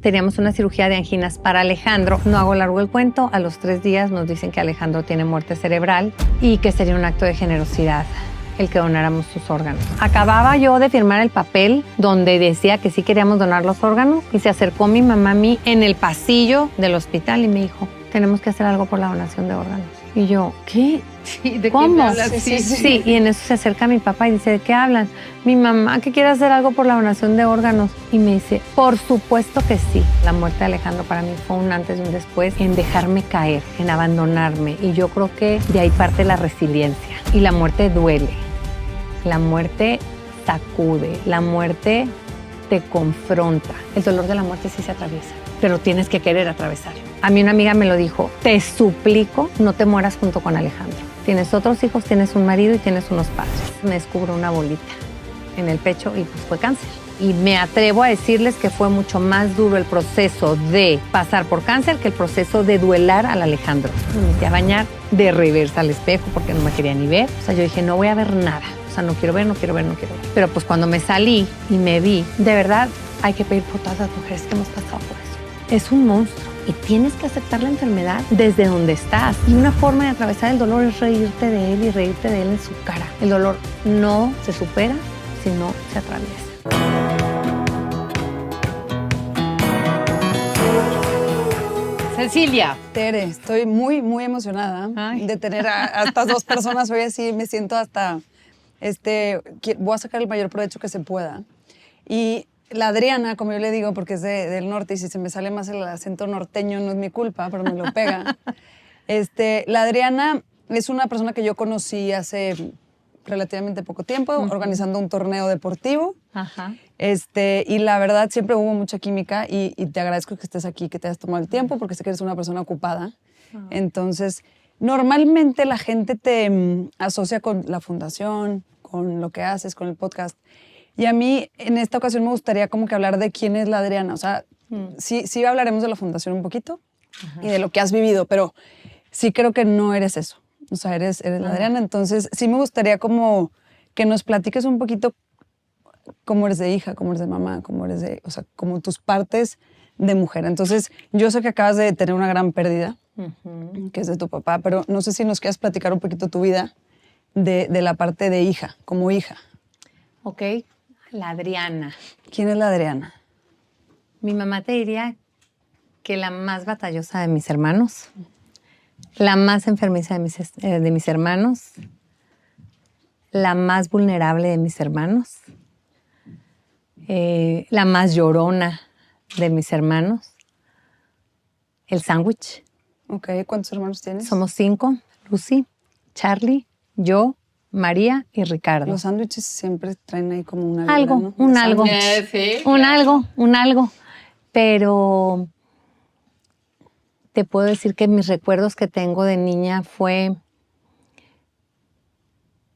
teníamos una cirugía de anginas para Alejandro. No hago largo el cuento, a los 3 días nos dicen que Alejandro tiene muerte cerebral y que sería un acto de generosidad el que donáramos sus órganos. Acababa yo de firmar el papel donde decía que sí queríamos donar los órganos y se acercó mi mamá a mí en el pasillo del hospital y me dijo, tenemos que hacer algo por la donación de órganos. Y yo, ¿qué? Sí, ¿de ¿cómo? quién me hablas? Sí, y en eso se acerca mi papá y dice, ¿de qué hablan? Mi mamá que quiere hacer algo por la donación de órganos. Y me dice, por supuesto que sí. La muerte de Alejandro para mí fue un antes y un después en dejarme caer, en abandonarme. Y yo creo que de ahí parte la resiliencia. Y la muerte duele. La muerte sacude. La muerte te confronta. El dolor de la muerte sí se atraviesa, pero tienes que querer atravesarlo. A mí una amiga me lo dijo, te suplico, no te mueras junto con Alejandro. Tienes otros hijos, tienes un marido y tienes unos padres. Me descubro una bolita en el pecho y pues fue cáncer. Y me atrevo a decirles que fue mucho más duro el proceso de pasar por cáncer que el proceso de duelar al Alejandro. Me metí a bañar de reversa al espejo porque no me quería ni ver. O sea, yo dije, no voy a ver nada. O sea, no quiero ver, no quiero ver, no quiero ver. Pero pues cuando me salí y me vi, de verdad hay que pedir por todas las mujeres que hemos pasado por eso. Es un monstruo y tienes que aceptar la enfermedad desde donde estás. Y una forma de atravesar el dolor es reírte de él y reírte de él en su cara. El dolor no se supera si no se atraviesa. Cecilia. Tere, estoy muy, muy emocionada de tener a estas dos personas hoy así. Me siento hasta, voy a sacar el mayor provecho que se pueda. Y la Adriana, como yo le digo, porque es del norte y si se me sale más el acento norteño no es mi culpa, pero me lo pega. La Adriana es una persona que yo conocí hace relativamente poco tiempo, organizando un torneo deportivo. Ajá. Y la verdad siempre hubo mucha química y te agradezco que estés aquí, que te hayas tomado el tiempo, porque sé que eres una persona ocupada. Entonces, normalmente la gente te asocia con la fundación, con lo que haces, con el podcast. Y a mí, en esta ocasión, me gustaría como que hablar de quién es la Adriana. O sea, sí hablaremos de la fundación un poquito y de lo que has vivido, pero sí creo que no eres eso. O sea, eres la Adriana. Entonces, sí me gustaría como que nos platiques un poquito cómo eres de hija, cómo eres de mamá, cómo eres de... O sea, como tus partes de mujer. Entonces, yo sé que acabas de tener una gran pérdida, que es de tu papá, pero no sé si nos quieras platicar un poquito tu vida de la parte de hija, como hija. Ok, la Adriana. ¿Quién es la Adriana? Mi mamá te diría que la más batallosa de mis hermanos, la más enfermiza de mis hermanos, la más vulnerable de mis hermanos, la más llorona de mis hermanos, el sándwich. Ok, ¿cuántos hermanos tienes? Somos 5, Lucy, Charlie, yo, María y Ricardo. Los sándwiches siempre traen ahí como una vibra, Algo, ¿no? un algo. Sí, Un algo. Pero te puedo decir que mis recuerdos que tengo de niña fue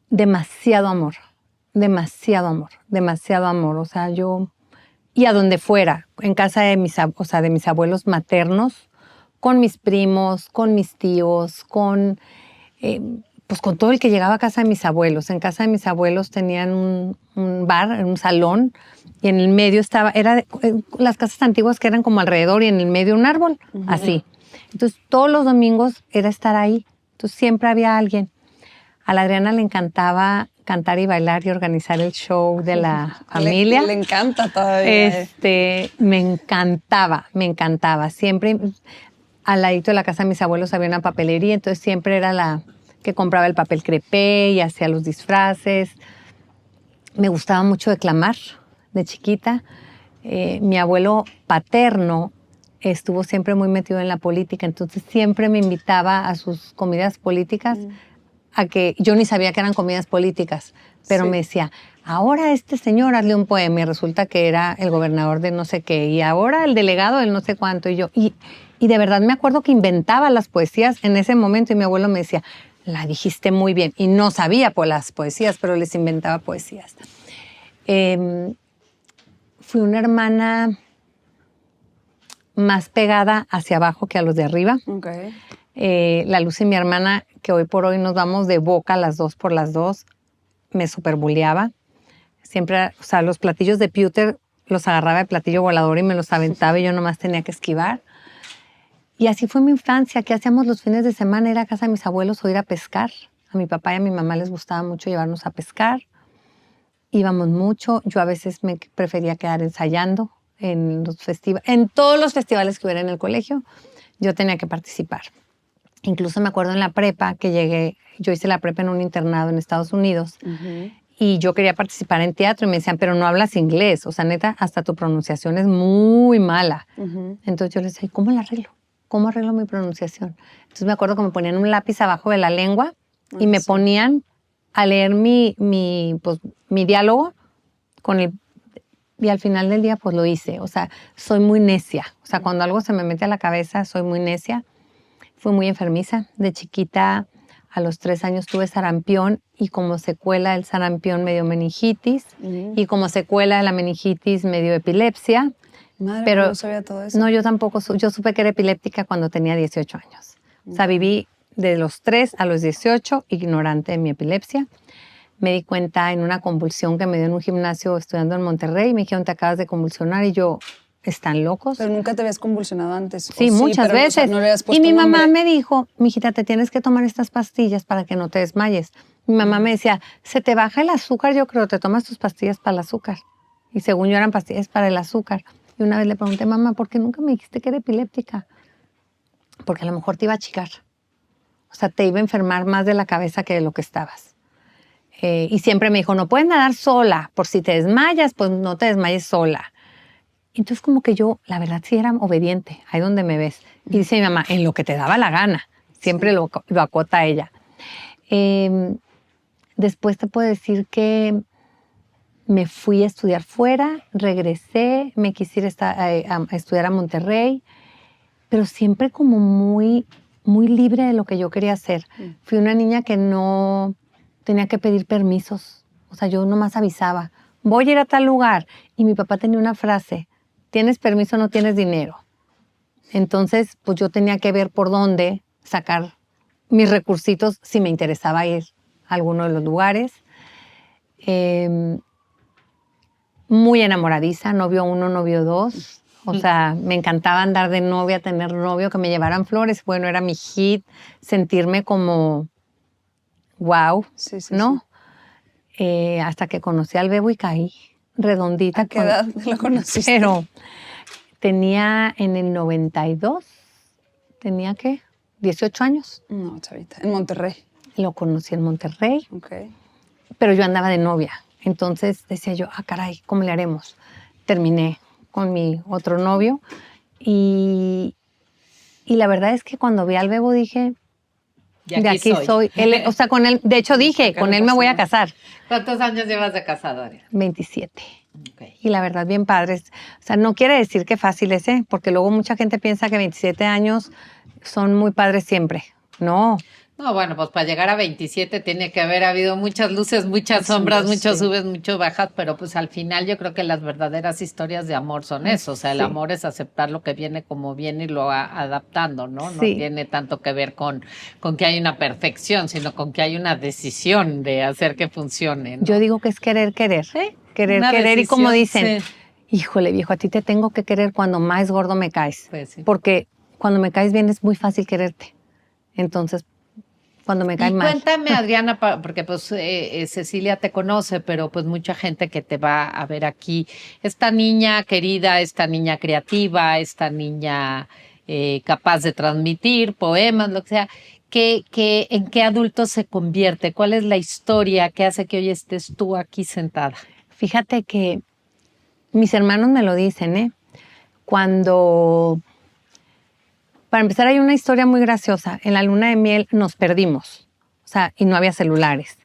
demasiado amor. O sea, yo... Y a donde fuera, en casa de mis abuelos maternos, con mis primos, con mis tíos, pues con todo el que llegaba a casa de mis abuelos. En casa de mis abuelos tenían un bar, un salón, y en el medio las casas antiguas que eran como alrededor y en el medio un árbol, así. Entonces todos los domingos era estar ahí. Entonces siempre había alguien. A la Adriana le encantaba cantar y bailar y organizar el show de la familia. Le encanta todavía. Me encantaba. Siempre al ladito de la casa de mis abuelos había una papelería, entonces siempre era la que compraba el papel crepé y hacía los disfraces. Me gustaba mucho declamar de chiquita. Mi abuelo paterno estuvo siempre muy metido en la política, entonces siempre me invitaba a sus comidas políticas, a que yo ni sabía que eran comidas políticas, pero me decía, ahora este señor hazle un poema, y resulta que era el gobernador de no sé qué, y ahora el delegado del no sé cuánto, y de verdad me acuerdo que inventaba las poesías en ese momento, y mi abuelo me decía, la dijiste muy bien, y no sabía por las poesías, pero les inventaba poesías. Fui una hermana más pegada hacia abajo que a los de arriba. Okay. La Luz y mi hermana, que hoy por hoy nos vamos de boca las dos por las dos, me superbuleaba. Siempre, o sea, los platillos de pewter los agarraba de platillo volador y me los aventaba y yo nomás tenía que esquivar. Y así fue mi infancia. ¿Qué hacíamos los fines de semana? Ir a casa de mis abuelos o ir a pescar. A mi papá y a mi mamá les gustaba mucho llevarnos a pescar. Íbamos mucho. Yo a veces me prefería quedar ensayando en los festivales, en todos los festivales que hubiera en el colegio. Yo tenía que participar. Incluso me acuerdo en la prepa que llegué, yo hice la prepa en un internado en Estados Unidos y yo quería participar en teatro y me decían, pero no hablas inglés, o sea, neta, hasta tu pronunciación es muy mala. Entonces yo les decía, ¿cómo la arreglo? ¿Cómo arreglo mi pronunciación? Entonces me acuerdo que me ponían un lápiz abajo de la lengua y me ponían a leer mi diálogo con el... Y al final del día, pues lo hice. O sea, soy muy necia. O sea, cuando algo se me mete a la cabeza, soy muy necia. Fui muy enfermiza. De chiquita, a los 3 años tuve sarampión y como secuela del sarampión me dio meningitis y como secuela de la meningitis me dio epilepsia. Madre, pero no sabía todo eso. No, yo tampoco. Yo supe que era epiléptica cuando tenía 18 años. O sea, viví de los 3 a los 18 ignorante de mi epilepsia. Me di cuenta en una convulsión que me dio en un gimnasio estudiando en Monterrey. Me dijeron, te acabas de convulsionar. Y yo, ¿están locos? Pero nunca te habías convulsionado antes. Sí, muchas veces. O sea, no le habías puesto y mi mamá nombre. me dijo, mijita, te tienes que tomar estas pastillas para que no te desmayes. Mi mamá me decía, se te baja el azúcar, yo creo, te tomas tus pastillas para el azúcar. Y según yo eran pastillas para el azúcar. Y una vez le pregunté, mamá, ¿por qué nunca me dijiste que era epiléptica? Porque a lo mejor te iba a achicar. O sea, te iba a enfermar más de la cabeza que de lo que estabas. Y siempre me dijo, no puedes nadar sola, por si te desmayas, pues no te desmayes sola. Entonces como que yo, la verdad, sí era obediente, ahí donde me ves. Y dice mi mamá, en lo que te daba la gana, siempre lo acota ella. Después te puedo decir que me fui a estudiar fuera, regresé, me quise ir a estudiar a Monterrey, pero siempre como muy, muy libre de lo que yo quería hacer. Fui una niña que no... tenía que pedir permisos. O sea, yo nomás avisaba, voy a ir a tal lugar. Y mi papá tenía una frase, ¿tienes permiso o no tienes dinero? Entonces, pues yo tenía que ver por dónde sacar mis recursitos si me interesaba ir a alguno de los lugares. Muy enamoradiza, novio 1, novio 2. O sea, me encantaba andar de novia, tener novio, que me llevaran flores. Bueno, era mi hit, sentirme como... wow, Sí, sí, ¿no? Sí. Hasta que conocí al Bebo y caí redondita. ¿A qué edad lo conociste? Pero tenía en el 92, ¿tenía qué? 18 años. No, chavita, en Monterrey. Lo conocí en Monterrey, Ok. pero yo andaba de novia. Entonces decía yo, caray, ¿cómo le haremos? Terminé con mi otro novio y la verdad es que cuando vi al Bebo dije... de aquí soy. Él, o sea, con él, de hecho dije, con él me voy a casar. ¿Cuántos años llevas de casado, Ariana? 27. Okay. Y la verdad, bien padres. O sea, no quiere decir que fácil es, porque luego mucha gente piensa que 27 años son muy padres siempre. No. No, bueno, pues para llegar a 27 tiene que haber habido muchas luces, muchas sombras, muchos subes, muchos bajas, pero pues al final yo creo que las verdaderas historias de amor son eso. O sea, el amor es aceptar lo que viene como viene y lo va adaptando, ¿no? No tiene tanto que ver con que hay una perfección, sino con que hay una decisión de hacer que funcione, ¿no? Yo digo que es querer. Querer, decisión, y como dicen, híjole, viejo, a ti te tengo que querer cuando más gordo me caes. Pues sí. Porque cuando me caes bien es muy fácil quererte. Entonces, cuando me cae mal. Cuéntame, Adriana, porque pues Cecilia te conoce, pero pues mucha gente que te va a ver aquí, esta niña querida, esta niña creativa, esta niña capaz de transmitir poemas, lo que sea, ¿en qué adulto se convierte? ¿Cuál es la historia que hace que hoy estés tú aquí sentada? Fíjate que mis hermanos me lo dicen, cuando... Para empezar, hay una historia muy graciosa. En la luna de miel nos perdimos, o sea, y no había celulares.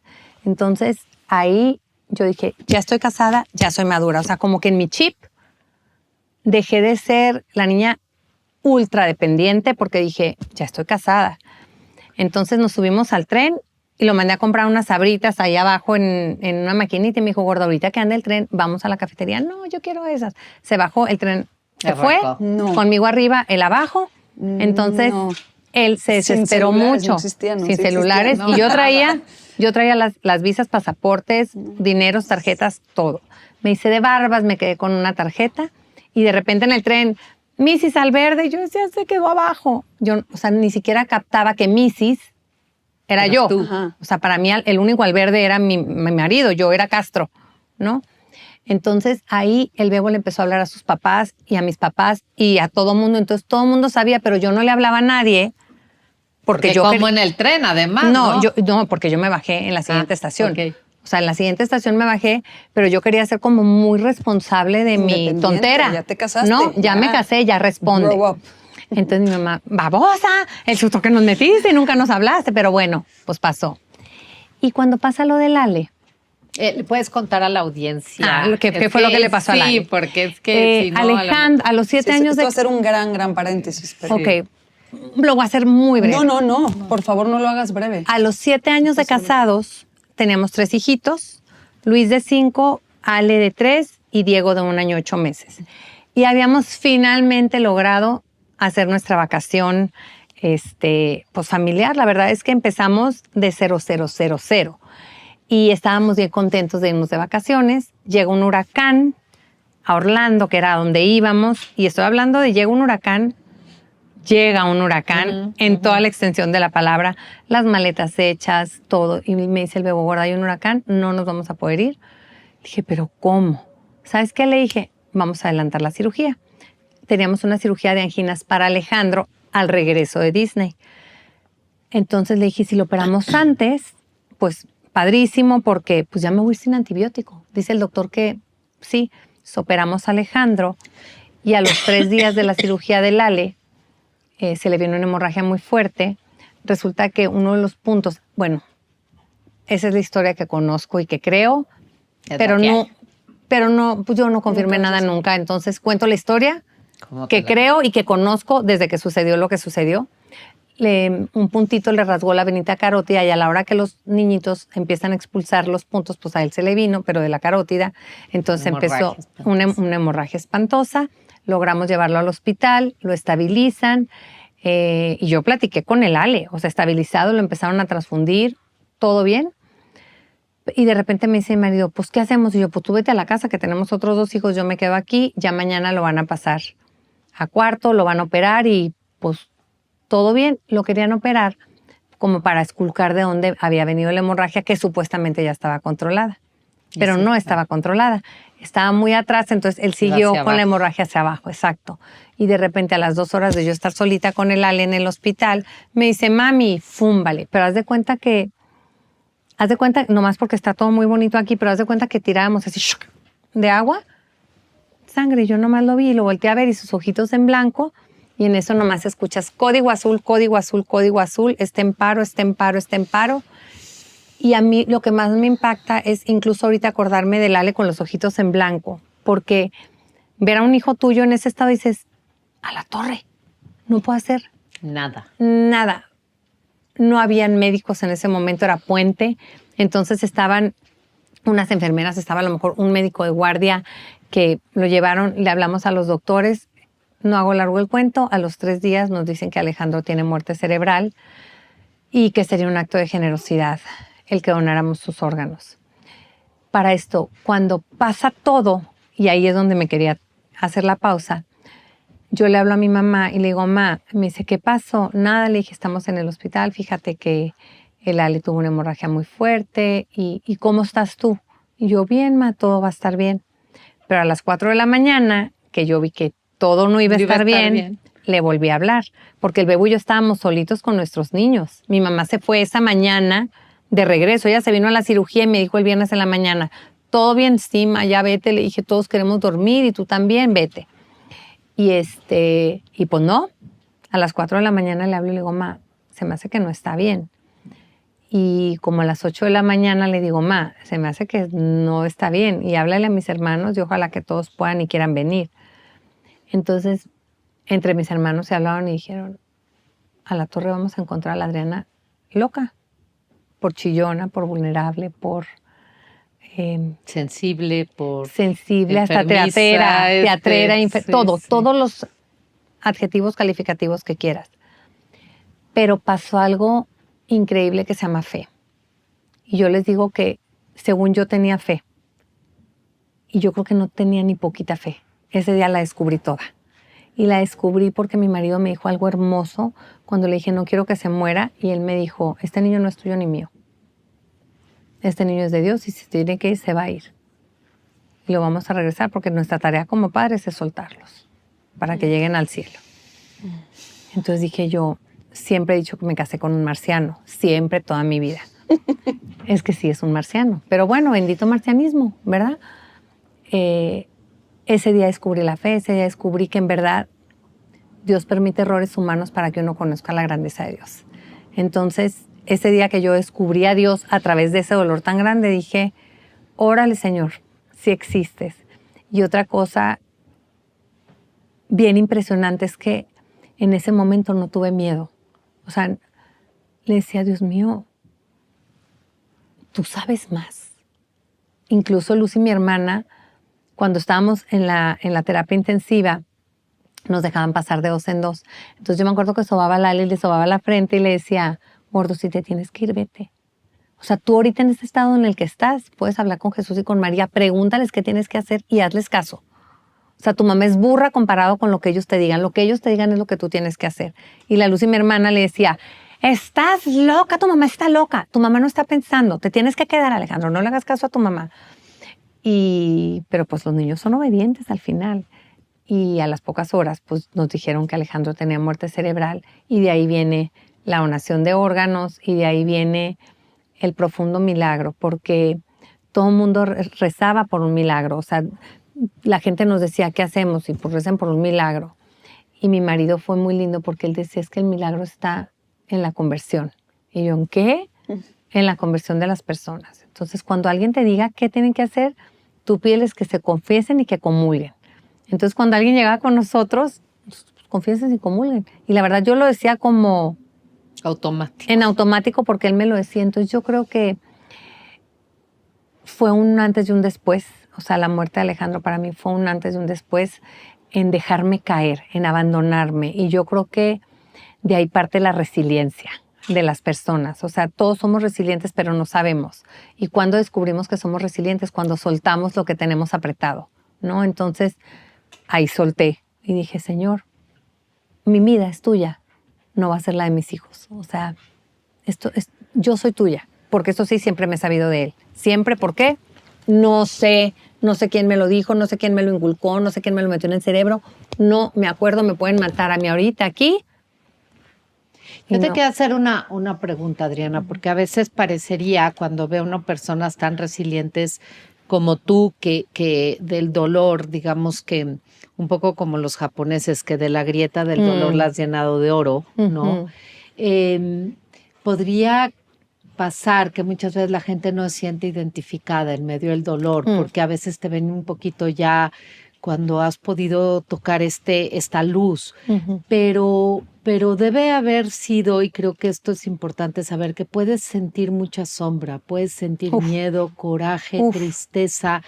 Entonces, ahí yo dije, ya estoy casada, ya soy madura. O sea, como que en mi chip dejé de ser la niña ultra dependiente porque dije, ya estoy casada. Entonces nos subimos al tren y lo mandé a comprar unas sabritas ahí abajo en una maquinita y me dijo, gorda, ahorita que anda el tren, vamos a la cafetería. No, yo quiero esas. Se bajó, el tren se fue, conmigo arriba, él abajo. Entonces, él se desesperó mucho. No existía, sin celulares. Y yo traía Yo traía las visas, pasaportes, dineros, tarjetas, todo. Me hice de barbas, me quedé con una tarjeta y de repente en el tren, Mrs. Alverde, yo decía, se quedó abajo. Yo, o sea, ni siquiera captaba que Mrs. era yo. O sea, para mí el único Alverde era mi marido, yo era Castro, ¿no? Entonces ahí el Bebo le empezó a hablar a sus papás y a mis papás y a todo mundo. Entonces todo el mundo sabía, pero yo no le hablaba a nadie. Porque yo como en el tren, además, No, porque yo me bajé en la siguiente estación. Okay. O sea, en la siguiente estación me bajé, pero yo quería ser como muy responsable de mi tontera. Ya te casaste. No, ya me casé, ya responde. Grow up. Entonces mi mamá, babosa, el susto que nos metiste y nunca nos hablaste, pero bueno, pues pasó. Y cuando pasa lo del Ale. ¿Le puedes contar a la audiencia? ¿Qué fue lo que le pasó a Ale? Sí, porque es que... si no, Alejandro, a los 7 años Esto va a ser un gran paréntesis. Pero... Ok, lo voy a hacer muy breve. No, por favor no lo hagas breve. A los 7 años de casados, teníamos 3 hijitos, Luis de 5, Ale de 3 y Diego de 1 año 8 meses. Y habíamos finalmente logrado hacer nuestra vacación pues familiar. La verdad es que empezamos de 0,000 y estábamos bien contentos de irnos de vacaciones. Llega un huracán a Orlando, que era donde íbamos, y estoy hablando de llega un huracán en toda la extensión de la palabra, las maletas hechas, todo. Y me dice el Bebo, gorda, hay un huracán, no nos vamos a poder ir. Dije, ¿pero cómo? ¿Sabes qué? Le dije, vamos a adelantar la cirugía. Teníamos una cirugía de anginas para Alejandro al regreso de Disney. Entonces le dije, si lo operamos antes, pues padrísimo, porque pues ya me voy sin antibiótico. Dice el doctor que sí, operamos a Alejandro y a los 3 días de la cirugía del Ale, se le vino una hemorragia muy fuerte. Resulta que uno de los puntos, bueno, esa es la historia que conozco y que creo, pero no, pues yo no confirmé nada nunca. Entonces cuento la historia que creo y que conozco desde que sucedió lo que sucedió. Un puntito le rasgó la venita carótida y a la hora que los niñitos empiezan a expulsar los puntos, pues a él se le vino, pero de la carótida. Entonces empezó una hemorragia espantosa. Logramos llevarlo al hospital, lo estabilizan y yo platiqué con el Ale, o sea, estabilizado, lo empezaron a transfundir, todo bien. Y de repente me dice mi marido, pues, ¿qué hacemos? Y yo, pues, tú vete a la casa, que tenemos otros 2 hijos, yo me quedo aquí, ya mañana lo van a pasar a cuarto, lo van a operar y, pues, todo bien. Lo querían operar como para esculcar de dónde había venido la hemorragia, que supuestamente ya estaba controlada. Pero no estaba controlada. Estaba muy atrás, entonces él siguió con la hemorragia hacia abajo, exacto. Y de repente a las 2 horas de yo estar solita con el Ale en el hospital, me dice, mami, fúmbale. Pero haz de cuenta, nomás porque está todo muy bonito aquí, pero haz de cuenta que tirábamos así de agua, sangre. Yo nomás lo vi y lo volteé a ver y sus ojitos en blanco. Y en eso nomás escuchas código azul, código azul, código azul, está en paro, está en paro, está en paro. Y a mí lo que más me impacta es incluso ahorita acordarme del Ale con los ojitos en blanco, porque ver a un hijo tuyo en ese estado dices, a la torre, no puedo hacer nada. No habían médicos en ese momento, era puente, entonces estaban unas enfermeras, estaba a lo mejor un médico de guardia que lo llevaron, le hablamos a los doctores, no hago largo el cuento, a los 3 días nos dicen que Alejandro tiene muerte cerebral y que sería un acto de generosidad el que donáramos sus órganos. Para esto, cuando pasa todo, y ahí es donde me quería hacer la pausa, yo le hablo a mi mamá y le digo, mamá, me dice, ¿qué pasó? Nada, le dije, estamos en el hospital, fíjate que el Ale tuvo una hemorragia muy fuerte, ¿y cómo estás tú? Y yo, bien, ma, todo va a estar bien. Pero a las 4 de la mañana, que yo vi que todo no iba a estar bien, le volví a hablar, porque el Bebo y yo estábamos solitos con nuestros niños. Mi mamá se fue esa mañana de regreso, ella se vino a la cirugía y me dijo el viernes en la mañana, todo bien, sí, ma, ya vete, le dije, todos queremos dormir y tú también, vete. Y pues no, a las 4 de la mañana le hablo y le digo, ma, se me hace que no está bien. Y como a las 8 de la mañana le digo, ma, se me hace que no está bien. Y háblale a mis hermanos y ojalá que todos puedan y quieran venir. Entonces, entre mis hermanos se hablaron y dijeron, a la torre vamos a encontrar a la Adriana loca, por chillona, por vulnerable, por... sensible, hasta teatrera, todos los adjetivos calificativos que quieras. Pero pasó algo increíble que se llama fe. Y yo les digo que según yo tenía fe. Y yo creo que no tenía ni poquita fe. Ese día la descubrí toda. Y la descubrí porque mi marido me dijo algo hermoso cuando le dije, no quiero que se muera. Y él me dijo, este niño no es tuyo ni mío. Este niño es de Dios y si tiene que ir, se va a ir. Y lo vamos a regresar porque nuestra tarea como padres es soltarlos para que lleguen al cielo. Entonces dije yo, siempre he dicho que me casé con un marciano. Siempre, toda mi vida. Es que sí, es un marciano. Pero bueno, bendito marcianismo, ¿verdad? Ese día descubrí la fe, ese día descubrí que en verdad Dios permite errores humanos para que uno conozca la grandeza de Dios. Entonces, ese día que yo descubrí a Dios a través de ese dolor tan grande, dije, órale Señor, si existes. Y otra cosa bien impresionante es que en ese momento no tuve miedo. O sea, le decía, Dios mío, tú sabes más. Incluso Lucy, mi hermana, cuando estábamos en la terapia intensiva, nos dejaban pasar de 2 en 2. Entonces yo me acuerdo que sobaba a Lali, le sobaba la frente y le decía, gordo, si te tienes que ir, vete. O sea, tú ahorita en este estado en el que estás, puedes hablar con Jesús y con María, pregúntales qué tienes que hacer y hazles caso. O sea, tu mamá es burra comparado con lo que ellos te digan. Lo que ellos te digan es lo que tú tienes que hacer. Y la Lucy, mi hermana, le decía, estás loca, tu mamá está loca. Tu mamá no está pensando. Te tienes que quedar, Alejandro. No le hagas caso a tu mamá. Pero pues los niños son obedientes al final. Y a las pocas horas pues nos dijeron que Alejandro tenía muerte cerebral y de ahí viene la donación de órganos y de ahí viene el profundo milagro, porque todo el mundo rezaba por un milagro. O sea, la gente nos decía, ¿qué hacemos? Y pues recen por un milagro. Y mi marido fue muy lindo porque él decía, es que el milagro está en la conversión. Y yo, ¿en qué? En la conversión de las personas. Entonces, cuando alguien te diga qué tienen que hacer, tú pídeles que se confiesen y que comulguen. Entonces, cuando alguien llegaba con nosotros, pues, confiesen y comulguen. Y la verdad, yo lo decía como... Automático. En automático, porque él me lo decía. Entonces, yo creo que fue un antes y un después. O sea, la muerte de Alejandro para mí fue un antes y un después en dejarme caer, en abandonarme. Y yo creo que de ahí parte la resiliencia de las personas. O sea, todos somos resilientes, pero no sabemos. Y cuando descubrimos que somos resilientes, cuando soltamos lo que tenemos apretado, ¿no? Entonces, ahí solté y dije, Señor, mi vida es tuya, no va a ser la de mis hijos. O sea, yo soy tuya, porque eso sí siempre me he sabido de él. Siempre, ¿por qué? No sé quién me lo dijo, no sé quién me lo inculcó, no sé quién me lo metió en el cerebro. No me acuerdo, me pueden matar a mí ahorita aquí. Yo te quiero hacer una pregunta, Adriana, porque a veces parecería, cuando veo a personas tan resilientes como tú, que del dolor, digamos que un poco como los japoneses, que de la grieta del dolor la has llenado de oro, ¿no? Podría pasar que muchas veces la gente no se siente identificada en medio del dolor, porque a veces te ven un poquito ya cuando has podido tocar esta luz, pero debe haber sido, y creo que esto es importante saber, que puedes sentir mucha sombra, puedes sentir miedo, coraje, tristeza,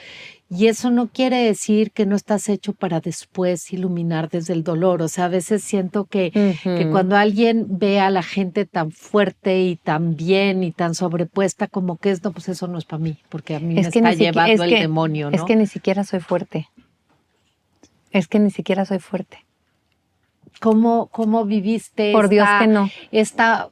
y eso no quiere decir que no estás hecho para después iluminar desde el dolor. O sea, a veces siento que cuando alguien ve a la gente tan fuerte y tan bien y tan sobrepuesta como que no, pues eso no es para mí, porque a mí me está llevando el demonio, ¿no? Es que ni siquiera soy fuerte. Es que ni siquiera soy fuerte. ¿Cómo viviste? Por Dios que no.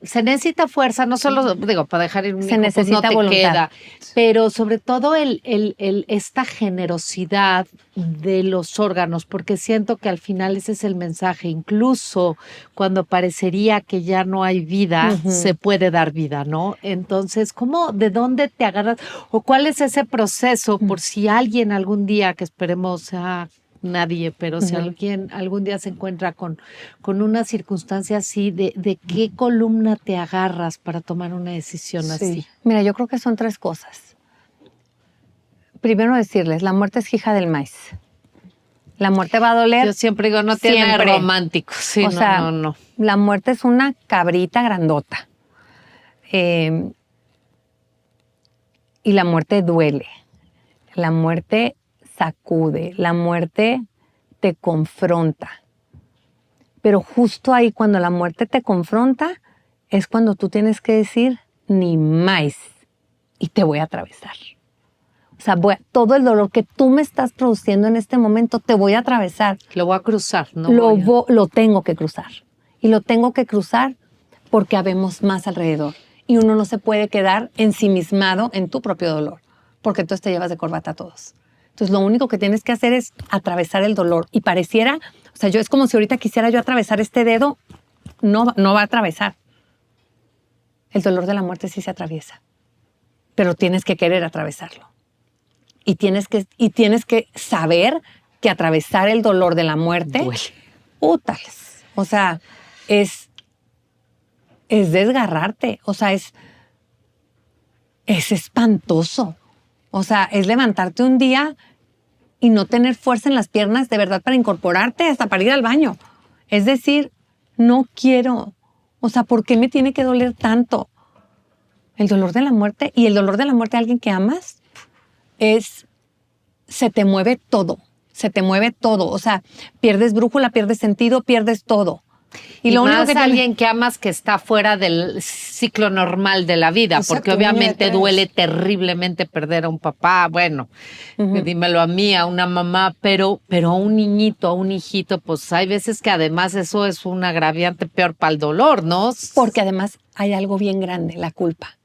Se necesita fuerza, no solo, digo, para dejar ir un se hijo, necesita pues no te voluntad. queda, pero sobre todo esta generosidad de los órganos, porque siento que al final ese es el mensaje. Incluso cuando parecería que ya no hay vida, se puede dar vida, ¿no? Entonces, ¿de dónde te agarras? ¿O cuál es ese proceso por si alguien algún día, que esperemos sea nadie, pero si alguien algún día se encuentra con una circunstancia así, ¿de qué columna te agarras para tomar una decisión así? Mira, yo creo que son 3 cosas. Primero decirles, la muerte es hija del maíz. La muerte va a doler. Yo siempre digo, no tiene romántico. Sí, no. La muerte es una cabrita grandota. Y la muerte duele. La muerte sacude, la muerte te confronta. Pero justo ahí, cuando la muerte te confronta, es cuando tú tienes que decir ni más. y te voy a atravesar. O sea, todo el dolor que tú me estás produciendo en este momento, te voy a atravesar. Lo voy a cruzar, ¿no? Lo tengo que cruzar. Y lo tengo que cruzar porque habemos más alrededor. Y uno no se puede quedar ensimismado en tu propio dolor, porque entonces te llevas de corbata a todos. Entonces, lo único que tienes que hacer es atravesar el dolor. Y pareciera, o sea, es como si ahorita quisiera yo atravesar este dedo, no va a atravesar. El dolor de la muerte sí se atraviesa, pero tienes que querer atravesarlo. Y tienes que saber que atravesar el dolor de la muerte, duele. Útales. O sea, es desgarrarte. O sea, es espantoso. O sea, es levantarte un día y no tener fuerza en las piernas de verdad para incorporarte hasta para ir al baño. Es decir, no quiero. O sea, ¿por qué me tiene que doler tanto? El dolor de la muerte y el dolor de la muerte de alguien que amas se te mueve todo. Se te mueve todo. O sea, pierdes brújula, pierdes sentido, pierdes todo. Y lo único que alguien que amas que está fuera del ciclo normal de la vida, exacto, porque obviamente duele terriblemente perder a un papá, bueno, dímelo a mí, a una mamá, pero a un niñito, a un hijito, pues hay veces que además eso es un agraviante peor para el dolor, ¿no? Porque además hay algo bien grande, la culpa.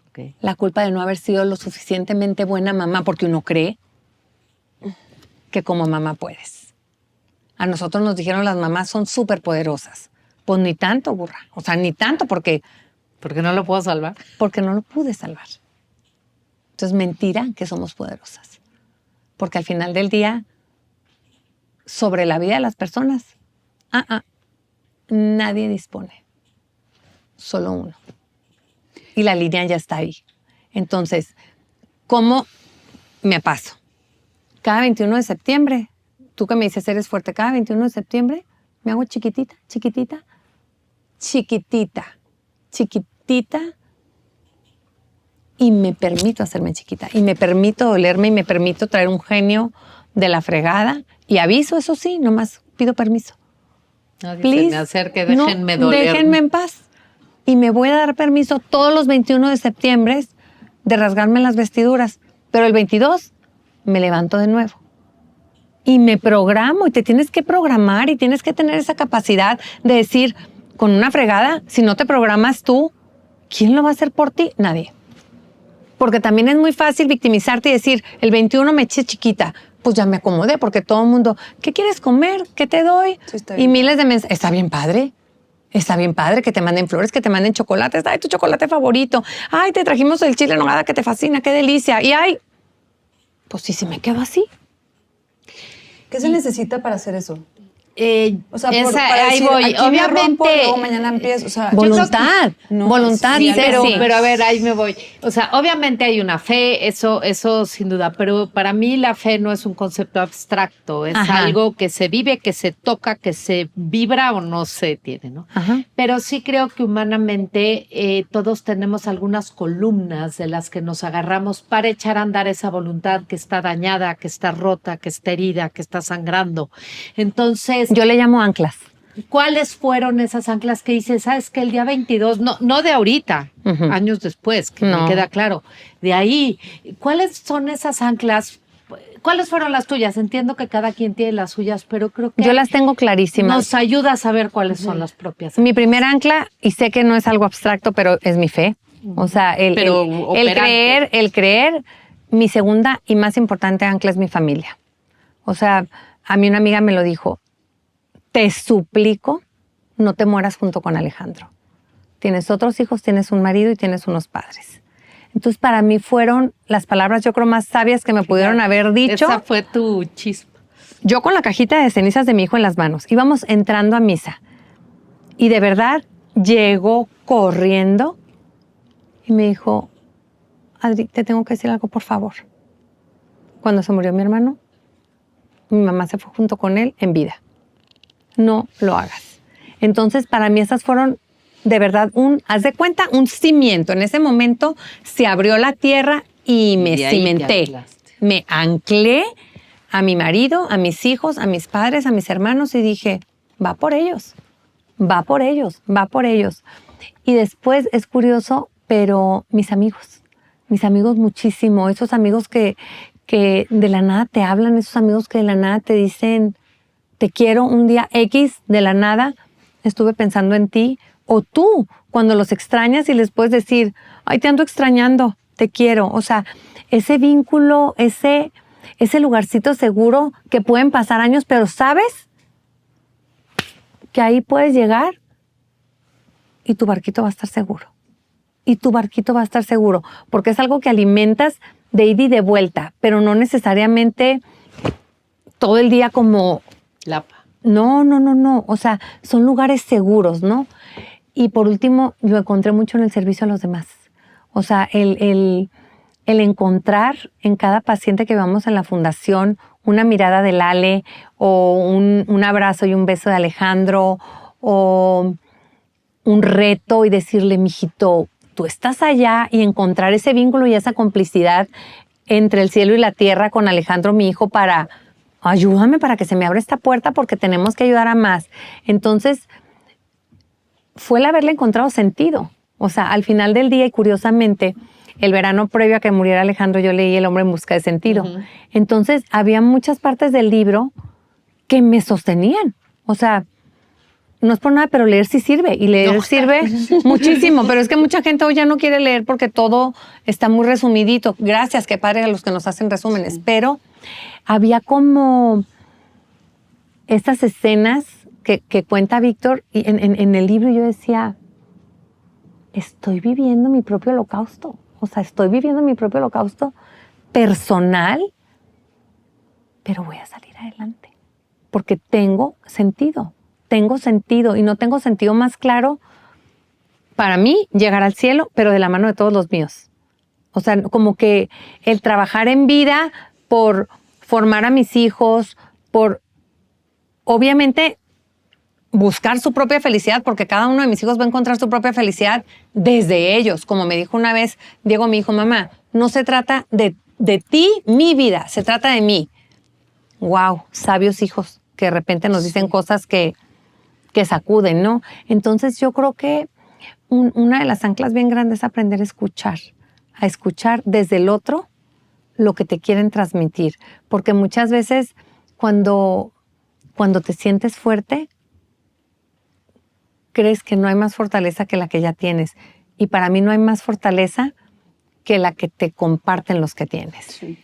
Okay. La culpa de no haber sido lo suficientemente buena mamá, porque uno cree que como mamá puedes. A nosotros nos dijeron las mamás son súper poderosas. Pues ni tanto, burra. O sea, ni tanto porque no lo puedo salvar. Porque no lo pude salvar. Entonces, mentira que somos poderosas. Porque al final del día, sobre la vida de las personas, nadie dispone. Solo uno. Y la línea ya está ahí. Entonces, ¿cómo me paso? Cada 21 de septiembre, tú que me dices eres fuerte, cada 21 de septiembre me hago chiquitita, chiquitita, chiquitita, chiquitita y me permito hacerme chiquita y me permito dolerme y me permito traer un genio de la fregada y aviso, eso sí, nomás pido permiso. Nadie se me acerque, déjenme doler. Déjenme en paz. Y me voy a dar permiso todos los 21 de septiembre de rasgarme las vestiduras. Pero el 22 me levanto de nuevo. Y me programo. Y te tienes que programar y tienes que tener esa capacidad de decir, con una fregada, si no te programas tú, ¿quién lo va a hacer por ti? Nadie. Porque también es muy fácil victimizarte y decir, el 21 me eché chiquita. Pues ya me acomodé porque todo el mundo, ¿qué quieres comer? ¿Qué te doy? Sí, y miles de mensajes. Está bien padre. Está bien padre que te manden flores, que te manden chocolates. Ay, tu chocolate favorito. Ay, te trajimos el chile en nogada que te fascina. Qué delicia. Y ay, pues sí, si me quedo así. ¿Qué se necesita para hacer eso? O sea, para ahí decir, voy. aquí Obviamente, me rompo, luego mañana empiezo. O sea, voluntad. No, voluntad, sí, pero a ver, ahí me voy. O sea, obviamente hay una fe, eso sin duda, pero para mí la fe no es un concepto abstracto, es algo que se vive, que se toca, que se vibra o no se tiene, ¿no? Ajá. Pero sí creo que humanamente todos tenemos algunas columnas de las que nos agarramos para echar a andar esa voluntad que está dañada, que está rota, que está herida, que está sangrando. Entonces, yo le llamo anclas. ¿cuáles fueron esas anclas que dices? ¿Sabes que el día 22, no de ahorita, años después, que me queda claro, de ahí, ¿cuáles son esas anclas? ¿Cuáles fueron las tuyas? Entiendo que cada quien tiene las suyas, pero creo que yo las tengo clarísimas. Nos ayuda a saber cuáles son las propias. Mi primer ancla, y sé que no es algo abstracto, pero es mi fe. O sea, el creer, mi segunda y más importante ancla es mi familia. O sea, a mí una amiga me lo dijo, te suplico, no te mueras junto con Alejandro. Tienes otros hijos, tienes un marido y tienes unos padres. Entonces, para mí fueron las palabras, yo creo, más sabias que me pudieron haber dicho. Esa fue tu chispa. Yo con la cajita de cenizas de mi hijo en las manos. Íbamos entrando a misa. Y de verdad, llegó corriendo y me dijo, Adri, te tengo que decir algo, por favor. Cuando se murió mi hermano, mi mamá se fue junto con él en vida. No lo hagas. Entonces, para mí esas fueron de verdad haz de cuenta, un cimiento. En ese momento se abrió la tierra y me cimenté. Me anclé a mi marido, a mis hijos, a mis padres, a mis hermanos y dije, va por ellos, va por ellos, va por ellos. Y después es curioso, pero mis amigos Mis amigos muchísimo, esos amigos que de la nada te hablan, esos amigos que de la nada te dicen, te quiero un día X, de la nada, estuve pensando en ti. O tú, cuando los extrañas y les puedes decir, ay, te ando extrañando, te quiero. O sea, ese vínculo, ese lugarcito seguro que pueden pasar años, pero sabes que ahí puedes llegar y tu barquito va a estar seguro. Y tu barquito va a estar seguro, porque es algo que alimentas de ida y de vuelta, pero no necesariamente todo el día como... No. O sea, son lugares seguros, ¿no? Y por último, lo encontré mucho en el servicio a los demás. O sea, el encontrar en cada paciente que vamos en la fundación una mirada de Lale o un abrazo y un beso de Alejandro o un reto y decirle, mijito, tú estás allá, y encontrar ese vínculo y esa complicidad entre el cielo y la tierra con Alejandro, mi hijo, para ayúdame para que se me abra esta puerta porque tenemos que ayudar a más. Entonces, fue el haberle encontrado sentido. O sea, al final del día, y curiosamente, el verano previo a que muriera Alejandro, yo leí El hombre en busca de sentido. Uh-huh. Entonces, había muchas partes del libro que me sostenían. O sea, no es por nada, pero leer sí sirve. Y leer sirve muchísimo. Pero es que mucha gente hoy ya no quiere leer porque todo está muy resumidito. Gracias, qué padre a los que nos hacen resúmenes. Sí. Pero había como estas escenas que cuenta Víctor y en el libro. Yo decía, estoy viviendo mi propio holocausto. O sea, estoy viviendo mi propio holocausto personal, pero voy a salir adelante porque tengo sentido y no tengo sentido más claro para mí llegar al cielo, pero de la mano de todos los míos. O sea, como que el trabajar en vida por formar a mis hijos, por obviamente buscar su propia felicidad, porque cada uno de mis hijos va a encontrar su propia felicidad desde ellos. Como me dijo una vez Diego, mi hijo, mamá, no se trata de ti, mi vida, se trata de mí. Wow, sabios hijos que de repente nos dicen cosas que sacuden, ¿no? Entonces yo creo que una de las anclas bien grandes es aprender a escuchar desde el otro lo que te quieren transmitir. Porque muchas veces cuando te sientes fuerte, crees que no hay más fortaleza que la que ya tienes. Y para mí no hay más fortaleza que la que te comparten los que tienes. Sí.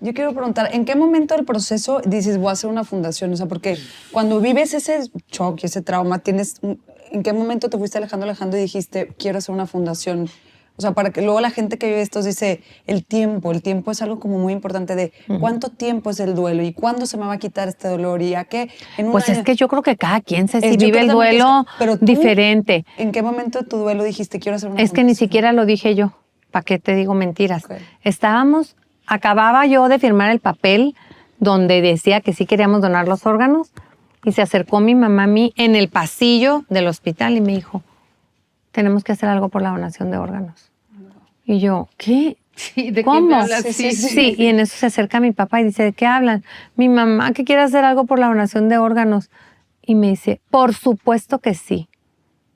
Yo quiero preguntar, ¿en qué momento del proceso dices, voy a hacer una fundación? O sea, porque cuando vives ese shock y ese trauma, ¿en qué momento te fuiste alejando y dijiste, quiero hacer una fundación? O sea, para que luego la gente que vive esto dice, el tiempo es algo como muy importante de cuánto tiempo es el duelo y cuándo se me va a quitar este dolor y a qué. Pues es que yo creo que cada quien vive el duelo diferente. ¿En qué momento de tu duelo dijiste, quiero hacer una fundación? Es que ni siquiera lo dije yo. ¿Para qué te digo mentiras? Okay. Acababa yo de firmar el papel donde decía que sí queríamos donar los órganos y se acercó mi mamá a mí en el pasillo del hospital y me dijo, tenemos que hacer algo por la donación de órganos. Y yo, ¿qué? Sí, ¿de ¿cómo? qué me hablas? Sí, y en eso se acerca mi papá y dice, ¿de qué hablan? Mi mamá que quiere hacer algo por la donación de órganos. Y me dice, por supuesto que sí.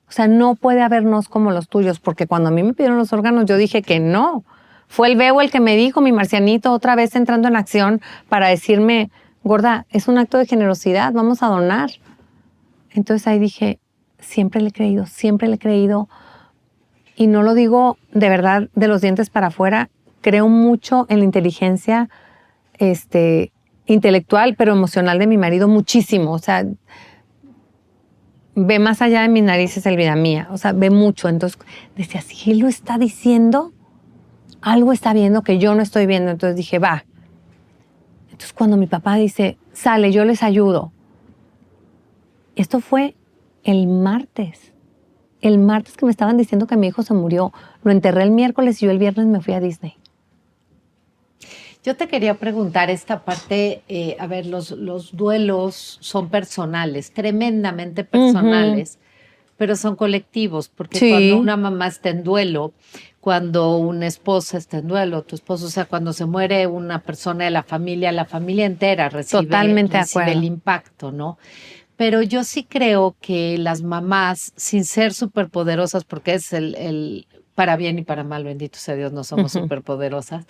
O sea, no puede habernos como los tuyos, porque cuando a mí me pidieron los órganos yo dije que no. Fue el Bebo el que me dijo, mi marcianito, otra vez entrando en acción para decirme, gorda, es un acto de generosidad, vamos a donar. Entonces ahí dije, siempre le he creído. Y no lo digo de verdad de los dientes para afuera, creo mucho en la inteligencia intelectual, pero emocional de mi marido, muchísimo. O sea, ve más allá de mis narices el vida mía, o sea, ve mucho. Entonces decía, si él lo está diciendo, algo está viendo que yo no estoy viendo. Entonces dije, va. Entonces cuando mi papá dice, sale, yo les ayudo. Esto fue el martes. El martes que me estaban diciendo que mi hijo se murió. Lo enterré el miércoles y yo el viernes me fui a Disney. Yo te quería preguntar esta parte, a ver, los duelos son personales, tremendamente personales, pero son colectivos, porque cuando una mamá está en duelo, cuando una esposa está en duelo, tu esposo, o sea, cuando se muere una persona de la familia entera recibe el impacto, ¿no? Pero yo sí creo que las mamás, sin ser superpoderosas, porque es para bien y para mal, bendito sea Dios, no somos superpoderosas.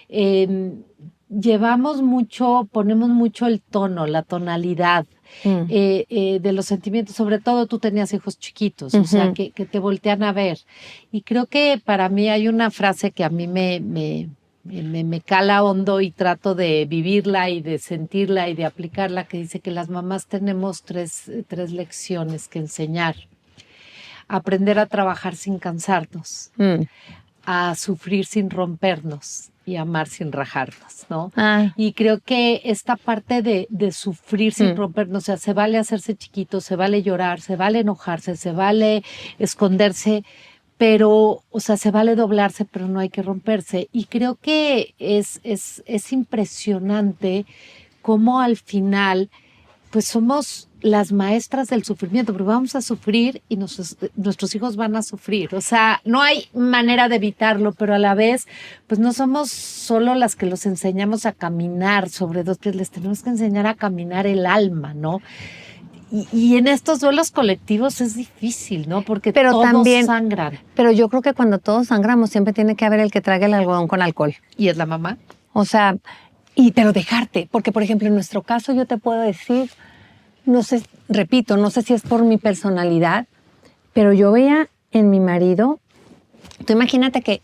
Llevamos mucho, ponemos mucho el tono, la tonalidad de los sentimientos. Sobre todo tú tenías hijos chiquitos, o sea, que te voltean a ver. Y creo que para mí hay una frase que a mí me cala hondo y trato de vivirla y de sentirla y de aplicarla, que dice que las mamás tenemos tres lecciones que enseñar. Aprender a trabajar sin cansarnos, a sufrir sin rompernos y amar sin rajarnos, ¿no? Y creo que esta parte de sufrir sin rompernos, o sea, se vale hacerse chiquito, se vale llorar, se vale enojarse, se vale esconderse, pero, o sea, se vale doblarse, pero no hay que romperse. Y creo que es impresionante cómo al final, pues somos las maestras del sufrimiento, porque vamos a sufrir y nuestros hijos van a sufrir. O sea, no hay manera de evitarlo, pero a la vez, pues no somos solo las que los enseñamos a caminar sobre dos pies, les tenemos que enseñar a caminar el alma, ¿no? Y en estos duelos colectivos es difícil, ¿no? Porque todos también sangran. Pero yo creo que cuando todos sangramos siempre tiene que haber el que trague el algodón con alcohol. ¿Y es la mamá? O sea, pero dejarte. Porque, por ejemplo, en nuestro caso yo te puedo decir, no sé, repito, no sé si es por mi personalidad, pero yo veía en mi marido, tú imagínate que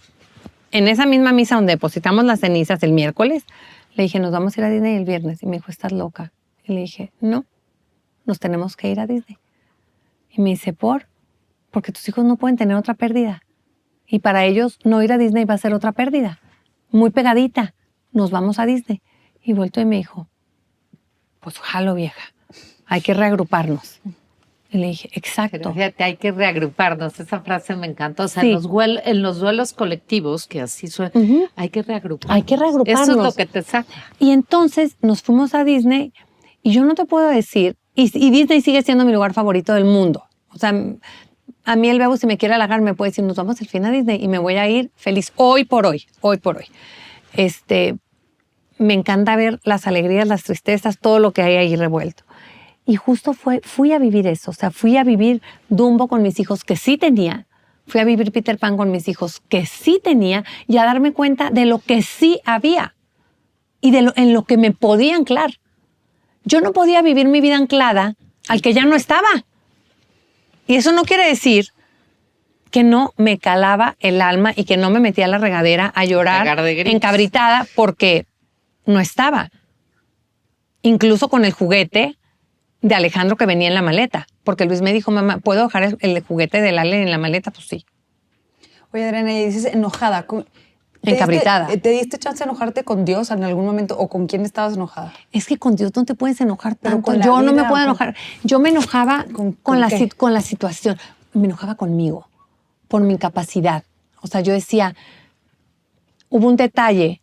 en esa misma misa donde depositamos las cenizas el miércoles, le dije, nos vamos a ir a Disney el viernes. Y me dijo, ¿estás loca? Y le dije, no, nos tenemos que ir a Disney. Y me dice, porque tus hijos no pueden tener otra pérdida. Y para ellos no ir a Disney va a ser otra pérdida. Muy pegadita, nos vamos a Disney. Y vuelto y me dijo, pues jalo vieja, hay que reagruparnos. Y le dije, exacto. Pero fíjate, hay que reagruparnos. Esa frase me encantó. O sea, sí. en los duelos colectivos, que así suena, hay que reagruparnos. Hay que reagruparnos. Eso es lo que te saca. Y entonces nos fuimos a Disney y yo no te puedo decir, y Disney sigue siendo mi lugar favorito del mundo. O sea, a mí el Bebo, si me quiere halagar, me puede decir, nos vamos el fin a Disney y me voy a ir feliz hoy por hoy. Me encanta ver las alegrías, las tristezas, todo lo que hay ahí revuelto. Y justo fui a vivir eso, o sea, fui a vivir Dumbo con mis hijos, que sí tenía, fui a vivir Peter Pan con mis hijos, que sí tenía, y a darme cuenta de lo que sí había y en lo que me podía anclar. Yo no podía vivir mi vida anclada al que ya no estaba. Y eso no quiere decir que no me calaba el alma y que no me metía a la regadera a llorar encabritada porque no estaba. Incluso con el juguete de Alejandro que venía en la maleta. Porque Luis me dijo, mamá, ¿puedo dejar el juguete de Lale en la maleta? Pues sí. Oye, Adriana, y dices enojada. Encabritada. ¿Te diste chance de enojarte con Dios en algún momento o con quién estabas enojada? Es que con Dios no te puedes enojar tanto. Con yo vida, no me puedo enojar. Yo me enojaba con la situación. Me enojaba conmigo, por mi incapacidad. O sea, yo decía, hubo un detalle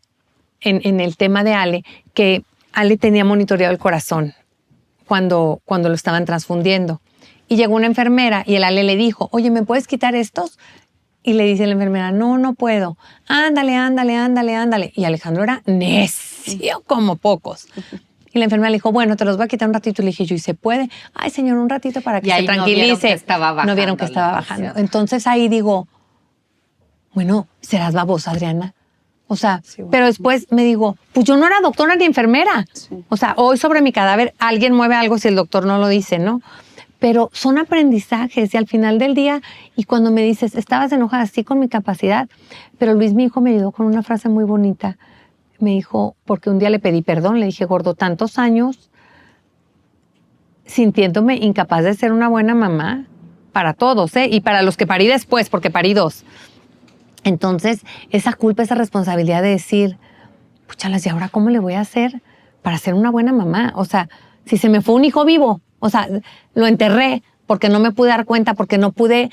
en el tema de Ale, que Ale tenía monitoreado el corazón cuando lo estaban transfundiendo. Y llegó una enfermera y el Ale le dijo, oye, ¿me puedes quitar estos? Y le dice la enfermera, no puedo. Ándale. Y Alejandro era necio como pocos. Y la enfermera le dijo, bueno, te los voy a quitar un ratito. Y le dije yo, ¿y se puede? Ay, señor, un ratito para que se tranquilice. No vieron que estaba bajando. Entonces ahí digo, bueno, serás babosa, Adriana. O sea, sí, bueno. Pero después me digo, pues yo no era doctora ni enfermera. Sí. O sea, hoy sobre mi cadáver alguien mueve algo si el doctor no lo dice, ¿no? Pero son aprendizajes y al final del día, y cuando me dices, estabas enojada, sí, con mi capacidad, pero Luis, mi hijo, me ayudó con una frase muy bonita. Me dijo, porque un día le pedí perdón, le dije, gordo, tantos años sintiéndome incapaz de ser una buena mamá para todos, ¿eh? Y para los que parí después, porque parí 2. Entonces, esa culpa, esa responsabilidad de decir, puchalas, ¿y ahora cómo le voy a hacer para ser una buena mamá? O sea, si se me fue un hijo vivo, o sea, lo enterré porque no me pude dar cuenta, porque no pude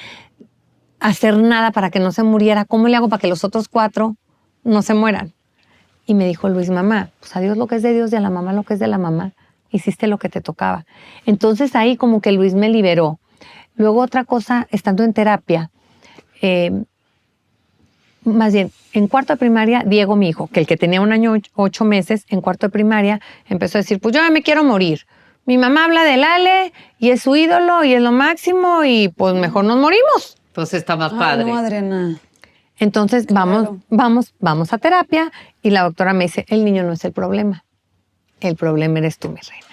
hacer nada para que no se muriera. ¿Cómo le hago para que los otros 4 no se mueran? Y me dijo Luis, mamá, pues a Dios lo que es de Dios y a la mamá lo que es de la mamá. Hiciste lo que te tocaba. Entonces ahí como que Luis me liberó. Luego otra cosa, estando en terapia, más bien, en cuarto de primaria, Diego, mi hijo, que el que tenía 1 año 8 meses, en cuarto de primaria, empezó a decir, pues yo ya me quiero morir. Mi mamá habla de Lale y es su ídolo y es lo máximo y pues mejor nos morimos. Pues está más padre. No, Adriana. Entonces vamos a terapia y la doctora me dice, el niño no es el problema eres tú, mi reina.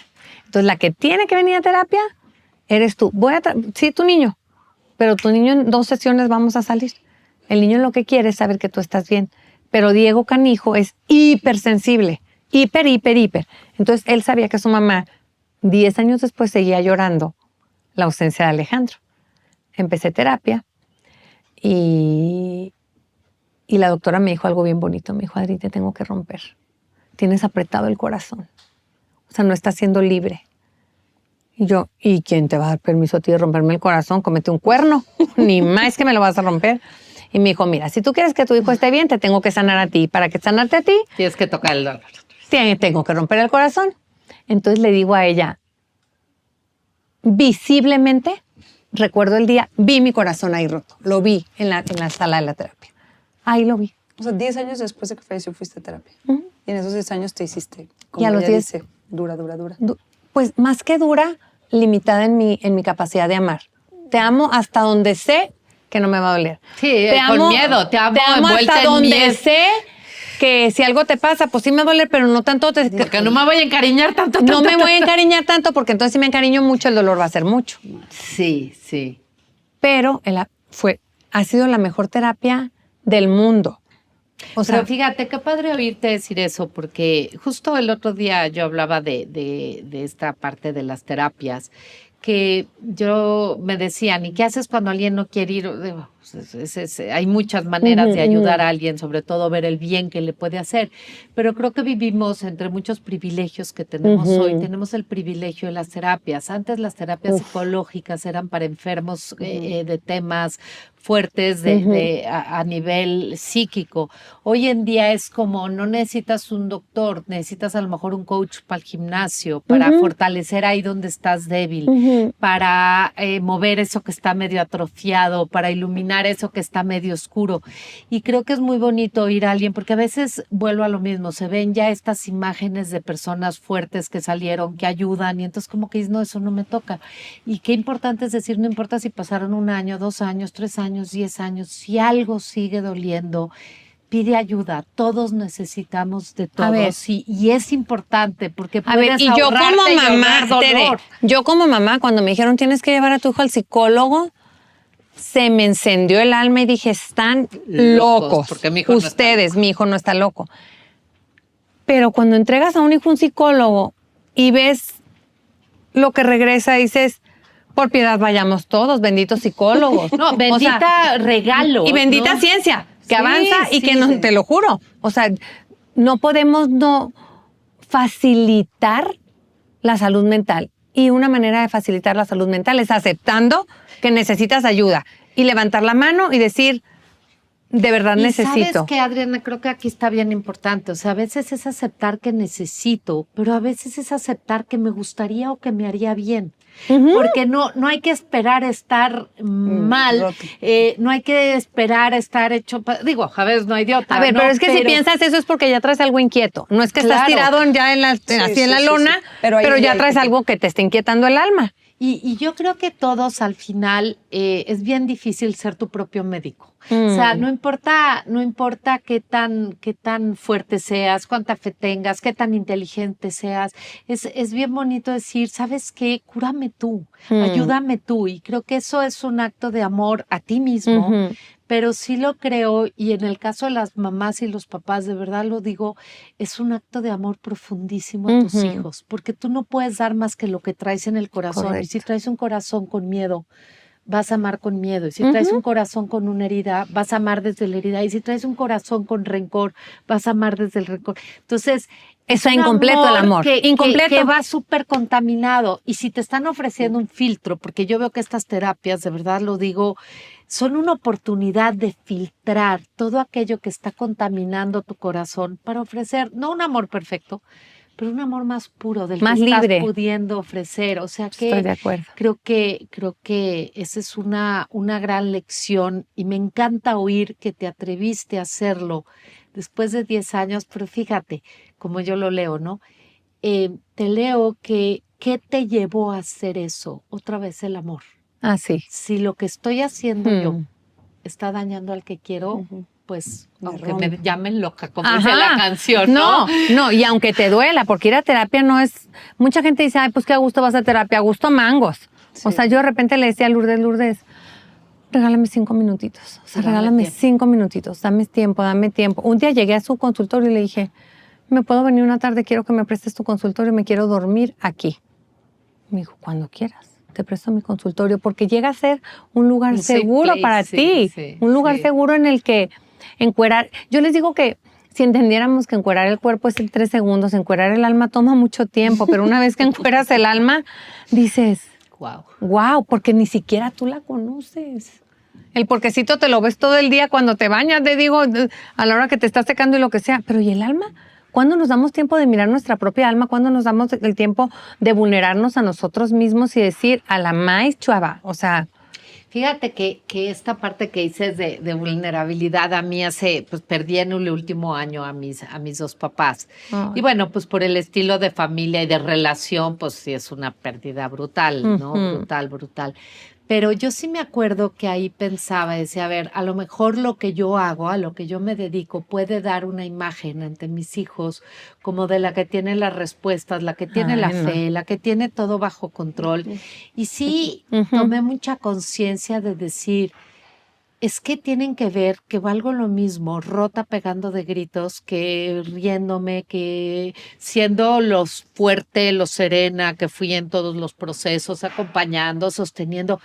Entonces la que tiene que venir a terapia eres tú. Sí, tu niño, pero tu niño en 2 sesiones vamos a salir. El niño lo que quiere es saber que tú estás bien, pero Diego Canijo es hipersensible, hiper. Entonces él sabía que su mamá 10 años después seguía llorando la ausencia de Alejandro. Empecé terapia y la doctora me dijo algo bien bonito. Me dijo, Adri, te tengo que romper. Tienes apretado el corazón. O sea, no estás siendo libre. Y yo, ¿y quién te va a dar permiso a ti de romperme el corazón? Cómete un cuerno. Ni más que me lo vas a romper. Y me dijo, mira, si tú quieres que tu hijo esté bien, te tengo que sanar a ti. Para que sanarte a ti, Tienes que tocar el dolor. tengo que romper el corazón. Entonces le digo a ella, visiblemente, recuerdo el día, vi mi corazón ahí roto. Lo vi en la sala de la terapia. Ahí lo vi. O sea, 10 años después de que falleció fuiste a terapia. Y en esos 10 años te hiciste, como Y a los ella 10 dice, dura. Pues más que dura, limitada en mi capacidad de amar. Te amo hasta donde sé que no me va a doler. Sí, con miedo. Te amo envuelta hasta en donde miedo. sé que si algo te pasa, pues sí me va a doler, pero no tanto. Porque no me voy a encariñar tanto. No me voy a encariñar tanto, porque entonces si me encariño mucho, el dolor va a ser mucho. Sí. Pero ha sido la mejor terapia del mundo. O sea, pero fíjate, qué padre oírte decir eso, porque justo el otro día yo hablaba de esta parte de las terapias, que yo me decían, ¿y qué haces cuando alguien no quiere ir? Digo, hay muchas maneras de ayudar a alguien, sobre todo ver el bien que le puede hacer, pero creo que vivimos entre muchos privilegios que tenemos hoy. Tenemos el privilegio de las terapias. Antes las terapias psicológicas eran para enfermos de temas fuertes a nivel psíquico. Hoy en día es como, no necesitas un doctor, necesitas a lo mejor un coach para el gimnasio, para fortalecer ahí donde estás débil, para mover eso que está medio atrofiado, para iluminar eso que está medio oscuro. Y creo que es muy bonito oír a alguien, porque a veces vuelvo a lo mismo, se ven ya estas imágenes de personas fuertes que salieron, que ayudan, y entonces como que dices, no, eso no me toca. Y qué importante es decir, no importa si pasaron 1 año, 2 años, 3 años, 10 años, si algo sigue doliendo, pide ayuda. Todos necesitamos de todos. Y es importante porque puedes y yo como mamá, dolor. Yo como mamá, cuando me dijeron tienes que llevar a tu hijo al psicólogo, se me encendió el alma y dije, están locos. Porque mi hijo ustedes, mi hijo no está loco. Pero cuando entregas a un hijo a un psicólogo y ves lo que regresa, dices, por piedad vayamos todos, benditos psicólogos. No, bendita regalo. Y bendita ¿no? ciencia, que Sí, avanza y sí, que no, sí. te lo juro. O sea, no podemos no facilitar la salud mental. Y una manera de facilitar la salud mental es aceptando que necesitas ayuda y levantar la mano y decir, de verdad Y necesito. ¿sabes qué, Adriana? Creo que aquí está bien importante. O sea, a veces es aceptar que necesito, pero a veces es aceptar que me gustaría o que me haría bien. Porque no hay que esperar estar mal, roto. no hay que esperar estar hecho... Digo, a veces no hay idiota. A ver, ¿no? pero es que si piensas eso es porque ya traes algo inquieto. No es que estás Claro. tirado ya así en la sí, lona, sí. Pero ya ahí traes algo que te está inquietando el alma. Y yo creo que todos al final es bien difícil ser tu propio médico. O sea, no importa qué tan fuerte seas, cuánta fe tengas, qué tan inteligente seas. Es bien bonito decir, ¿sabes qué? Cúrame tú, ayúdame tú. Y creo que eso es un acto de amor a ti mismo. Pero sí lo creo, y en el caso de las mamás y los papás, de verdad lo digo, es un acto de amor profundísimo a tus hijos, porque tú no puedes dar más que lo que traes en el corazón. Correcto. Y si traes un corazón con miedo, vas a amar con miedo. Y si traes un corazón con una herida, vas a amar desde la herida. Y si traes un corazón con rencor, vas a amar desde el rencor. Entonces, Está es un incompleto el amor. Incompleto. Que va súper contaminado. Y si te están ofreciendo un filtro, porque yo veo que estas terapias, de verdad lo digo, son una oportunidad de filtrar todo aquello que está contaminando tu corazón para ofrecer, no un amor perfecto, pero un amor más puro del Más que libre. estás pudiendo ofrecer. O sea que Estoy de acuerdo. creo que esa es una gran lección y me encanta oír que te atreviste a hacerlo después de 10 años, pero fíjate, como yo lo leo, ¿no? Te leo que ¿qué te llevó a hacer eso? Otra vez el amor. Ah, sí. Si lo que estoy haciendo yo está dañando al que quiero, pues Me aunque rompe. me llamen loca, como Ajá. dice la canción, ¿no? No, y aunque te duela, porque ir a terapia no es... Mucha gente dice, ay, pues qué a gusto vas a terapia, a gusto mangos. O Sí. sea, yo de repente le decía a Lourdes, regálame 5 minutitos. O sea, Dame regálame tiempo. 5 minutitos, dame tiempo. Un día llegué a su consultorio y le dije, ¿me puedo venir una tarde? Quiero que me prestes tu consultorio, me quiero dormir aquí. Me dijo, cuando quieras, te presto mi consultorio, porque llega a ser un lugar Un safe seguro place, para sí, ti, sí, un lugar sí. seguro en el que encuerar. Yo les digo que si entendiéramos que encuerar el cuerpo es en 3 segundos, encuerar el alma toma mucho tiempo, pero una vez que encueras el alma, dices, Wow. wow, porque ni siquiera tú la conoces. El porquecito te lo ves todo el día cuando te bañas, te digo, a la hora que te estás secando y lo que sea. Pero ¿y el alma? ¿Cuándo nos damos tiempo de mirar nuestra propia alma? ¿Cuándo nos damos el tiempo de vulnerarnos a nosotros mismos y decir, a la maíz chuava? O sea, Fíjate que esta parte que dices de vulnerabilidad a mí pues perdí en el último año a mis 2 papás. Ay. Y bueno, pues por el estilo de familia y de relación, pues sí es una pérdida brutal, ¿no? Ujú. Brutal. Pero yo sí me acuerdo que ahí pensaba, decía, a ver, a lo mejor lo que yo hago, a lo que yo me dedico, puede dar una imagen ante mis hijos como de la que tiene las respuestas, la que tiene la Ay, no. fe, la que tiene todo bajo control. Y sí, Ujú. tomé mucha conciencia de decir, es que tienen que ver que valgo lo mismo rota pegando de gritos que riéndome, que siendo lo fuerte, lo serena que fui en todos los procesos, acompañando, sosteniendo.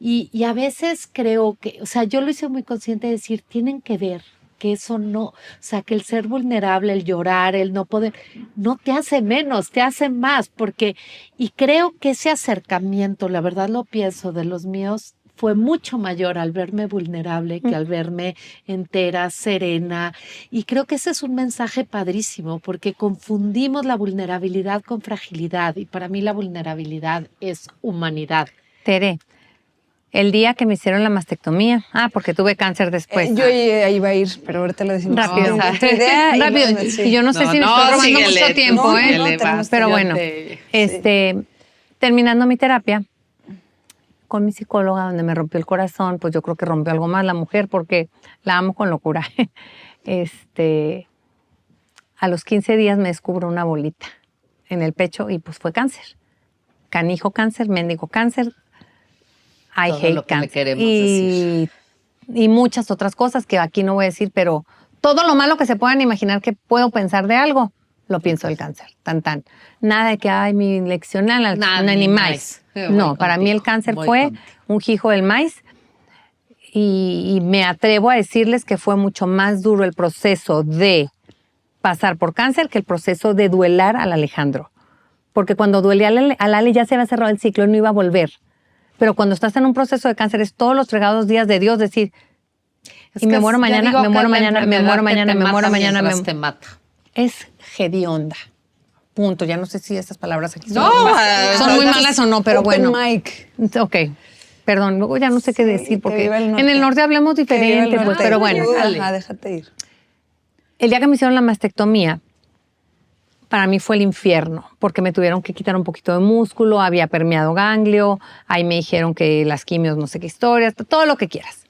Y a veces creo que, o sea, yo lo hice muy consciente de decir, tienen que ver que eso no, o sea, que el ser vulnerable, el llorar, el no poder, no te hace menos, te hace más, porque, y creo que ese acercamiento, la verdad lo pienso, de los míos, fue mucho mayor al verme vulnerable que al verme entera, serena. Y creo que ese es un mensaje padrísimo, porque confundimos la vulnerabilidad con fragilidad, y para mí la vulnerabilidad es humanidad. Tere, el día que me hicieron la mastectomía, porque tuve cáncer después. Yo ahí iba a ir, pero ahorita lo decimos. Rápido. Tu idea y Rápido. bueno, sí. Y yo no sé si me estoy robando síguele, mucho tiempo, no, ¿eh? no, tenemos Pero yo bueno, terminando mi terapia con mi psicóloga, donde me rompió el corazón, pues yo creo que rompió algo más la mujer, porque la amo con locura. A los 15 días me descubro una bolita en el pecho y pues fue cáncer. Canijo cáncer, mendigo cáncer. I Todo hate lo que le cáncer. queremos Y muchas otras cosas que aquí no voy a decir, pero todo lo malo que se puedan imaginar que puedo pensar de algo, lo pienso del cáncer. Tan. Nada de que, ay, mi lección, Nada, ni ni maíz. maíz. No, Voy para mí el contigo, cáncer voy fue contigo. un hijo del maíz. Y me atrevo a decirles que fue mucho más duro el proceso de pasar por cáncer que el proceso de duelar al Alejandro. Porque cuando duele al Ale ya se había cerrado el ciclo y no iba a volver. Pero cuando estás en un proceso de cáncer es todos los fregados días de Dios decir, Es y me que muero yo mañana, digo me que muero es la mañana, me enfermedad muero que mañana, te me muero mata mañana, mientras te mata. Es hedionda. Punto. Ya no sé si esas palabras aquí No, son muy malas o no, pero Open bueno. mic. Ok. Perdón, luego ya no sé qué Sí, decir, que porque viva el norte. en el norte hablemos Que viva el diferente, pues, norte. pero bueno. Ajá, déjate ir. El día que me hicieron la mastectomía, para mí fue el infierno, porque me tuvieron que quitar un poquito de músculo, había permeado ganglio, ahí me dijeron que las quimios, no sé qué historias, todo lo que quieras.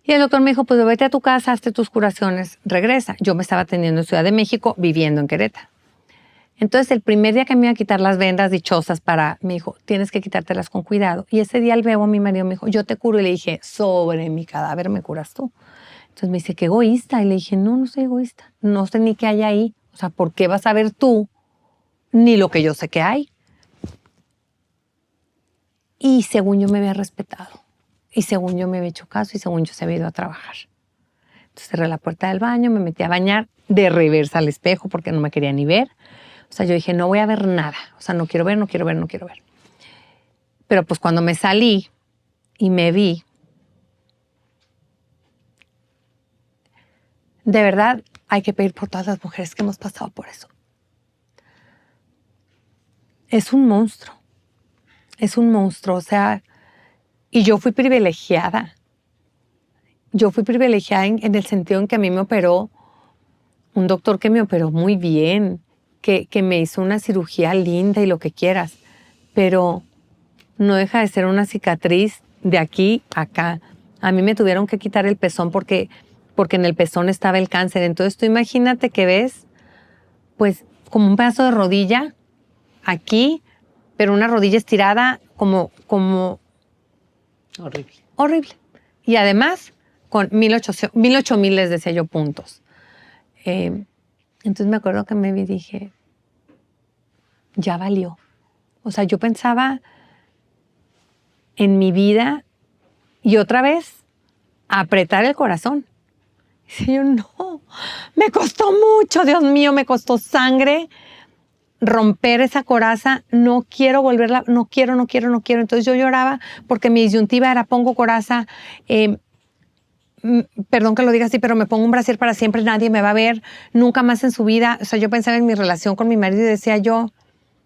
Y el doctor me dijo, pues vete a tu casa, hazte tus curaciones, regresa. Yo me estaba atendiendo en Ciudad de México, viviendo en Querétaro. Entonces, el primer día que me iba a quitar las vendas dichosas me dijo, tienes que quitártelas con cuidado. Y ese día al veo a mi marido me dijo, yo te curo. Y le dije, sobre mi cadáver me curas tú. Entonces me dice, qué egoísta. Y le dije, no soy egoísta. No sé ni qué hay ahí. O sea, ¿por qué vas a ver tú ni lo que yo sé que hay? Y según yo me había respetado. Y según yo me había hecho caso y según yo se había ido a trabajar. Entonces cerré la puerta del baño, me metí a bañar de reversa al espejo porque no me quería ni ver. O sea, yo dije, no voy a ver nada. O sea, no quiero ver. Pero pues cuando me salí y me vi, de verdad hay que pedir por todas las mujeres que hemos pasado por eso. Es un monstruo. O sea, y yo fui privilegiada. En el sentido en que a mí me operó un doctor que me operó muy bien, que me hizo una cirugía linda y lo que quieras, pero no deja de ser una cicatriz de aquí a acá. A mí me tuvieron que quitar el pezón porque en el pezón estaba el cáncer. Entonces tú imagínate que ves, pues, como un pedazo de rodilla aquí, pero una rodilla estirada como Horrible. horrible. Y además, con 1,800, les decía yo, puntos. Entonces me acuerdo que me vi y dije, ya valió. O sea, yo pensaba en mi vida y otra vez apretar el corazón. Y yo, no, me costó mucho, Dios mío, me costó sangre romper esa coraza, no quiero volverla, no quiero. Entonces yo lloraba porque mi disyuntiva era pongo coraza, perdón que lo diga así, pero me pongo un brasier para siempre, nadie me va a ver, nunca más en su vida. O sea, yo pensaba en mi relación con mi marido y decía yo,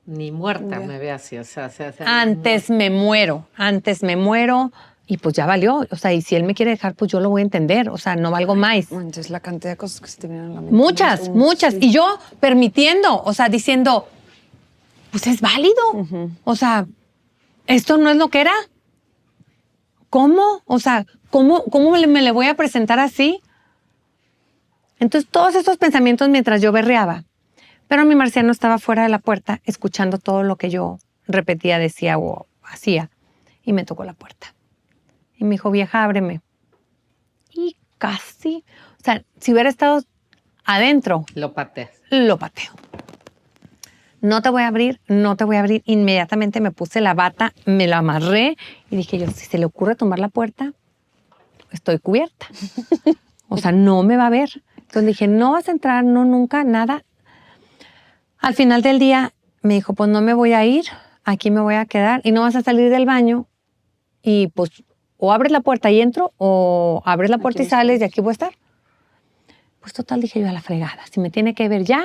ni muerta me ve así, o sea, antes me muero. Y pues ya valió. O sea, y si él me quiere dejar, pues yo lo voy a entender. O sea, no valgo más. Entonces, la cantidad de cosas que se te vienen a la mente. Muchas. Sí. Y yo permitiendo, o sea, diciendo, pues es válido. O sea, esto no es lo que era. ¿Cómo? O sea, ¿cómo me le voy a presentar así? Entonces, todos estos pensamientos mientras yo berreaba. Pero mi marciano estaba fuera de la puerta, escuchando todo lo que yo repetía, decía o hacía. Y me tocó la puerta. Y me dijo, vieja, ábreme. Y casi, o sea, si hubiera estado adentro, lo pateas. lo pateo. No te voy a abrir. Inmediatamente me puse la bata, me la amarré y dije yo, si se le ocurre tomar la puerta, estoy cubierta. O sea, no me va a ver. Entonces dije, no vas a entrar, no, nunca, nada. Al final del día me dijo, pues no me voy a ir, aquí me voy a quedar y no vas a salir del baño y pues o abres la puerta y entro o abres la puerta y sales y aquí voy a estar. Pues total, dije yo, a la fregada. Si me tiene que ver ya,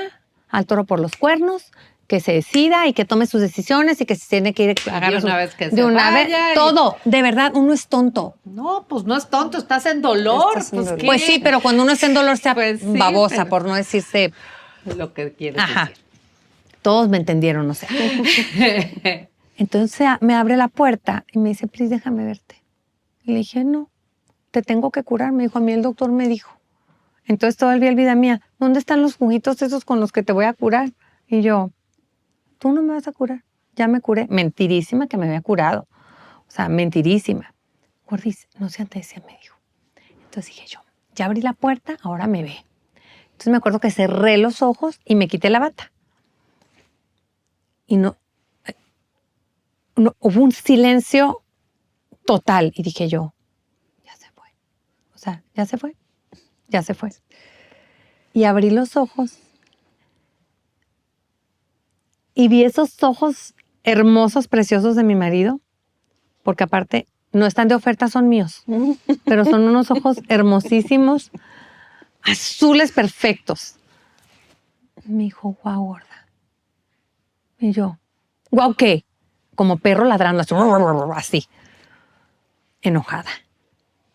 al toro por los cuernos, que se decida y que tome sus decisiones y que se tiene que ir a agarrar de una vez que de se una vez, vaya todo. De verdad, uno es tonto. No, pues no es tonto, estás en dolor. Estás en pues, dolor. ¿qué? Pues sí, pero cuando uno está en dolor sea Pues sí, babosa, pero- por no decirse... Lo que quieres Ajá. decir. Todos me entendieron, o sea. Entonces me abre la puerta y me dice, please, déjame verte. Y le dije, no, te tengo que curar. Me dijo, a mí el doctor me dijo. Entonces todo el día, vida mía, ¿dónde están los juguitos esos con los que te voy a curar? Y yo, tú no me vas a curar. Ya me curé. Mentirísima que me había curado. O sea, mentirísima. Gordis, no seas necia, me dijo. Entonces dije yo, ya abrí la puerta, ahora me ve. Entonces me acuerdo que cerré los ojos y me quité la bata. Y no, hubo un silencio total. Y dije yo, ya se fue. O sea, ya se fue. Ya se fue. Y abrí los ojos y vi esos ojos hermosos, preciosos de mi marido, porque aparte no están de oferta, son míos, pero son unos ojos hermosísimos, azules perfectos. Me dijo, guau, gorda. Y yo, guau, ¿qué? Como perro ladrando, así, enojada,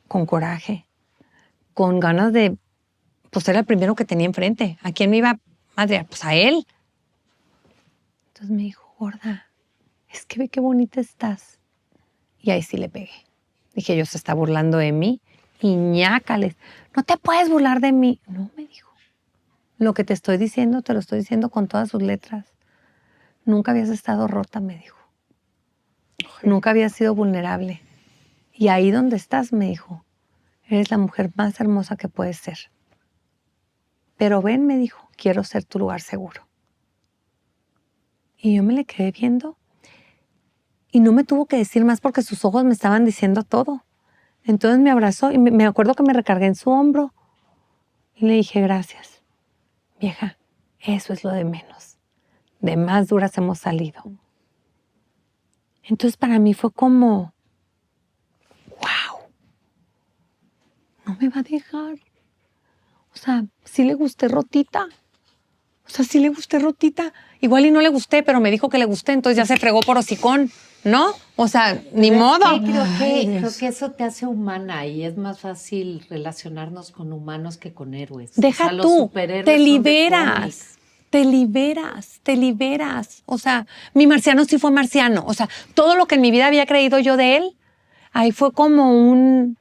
con coraje, con ganas de, pues era el primero que tenía enfrente. ¿A quién me iba? Madre, pues a él. Entonces me dijo, gorda, es que ve qué bonita estás. Y ahí sí le pegué. Dije, yo se está burlando de mí. Y ñácales, no te puedes burlar de mí. No, me dijo. Lo que te estoy diciendo, te lo estoy diciendo con todas sus letras. Nunca habías estado rota, me dijo. Nunca habías sido vulnerable. Y ahí donde estás, me dijo, eres la mujer más hermosa que puedes ser. Pero ven, me dijo, quiero ser tu lugar seguro. Y yo me le quedé viendo y no me tuvo que decir más porque sus ojos me estaban diciendo todo. Entonces me abrazó y me acuerdo que me recargué en su hombro y le dije, gracias, vieja, eso es lo de menos. De más duras hemos salido. Entonces para mí fue como, wow, no me va a dejar. O sea, sí le gusté rotita. Igual y no le gusté, pero me dijo que le gusté, entonces ya se fregó por hocicón, ¿no? O sea, ni modo. Sí, creo que eso te hace humana y es más fácil relacionarnos con humanos que con héroes. Deja O sea, los tú, superhéroes te son de liberas. cómics. Te liberas. O sea, mi marciano sí fue marciano. O sea, todo lo que en mi vida había creído yo de él, ahí fue como un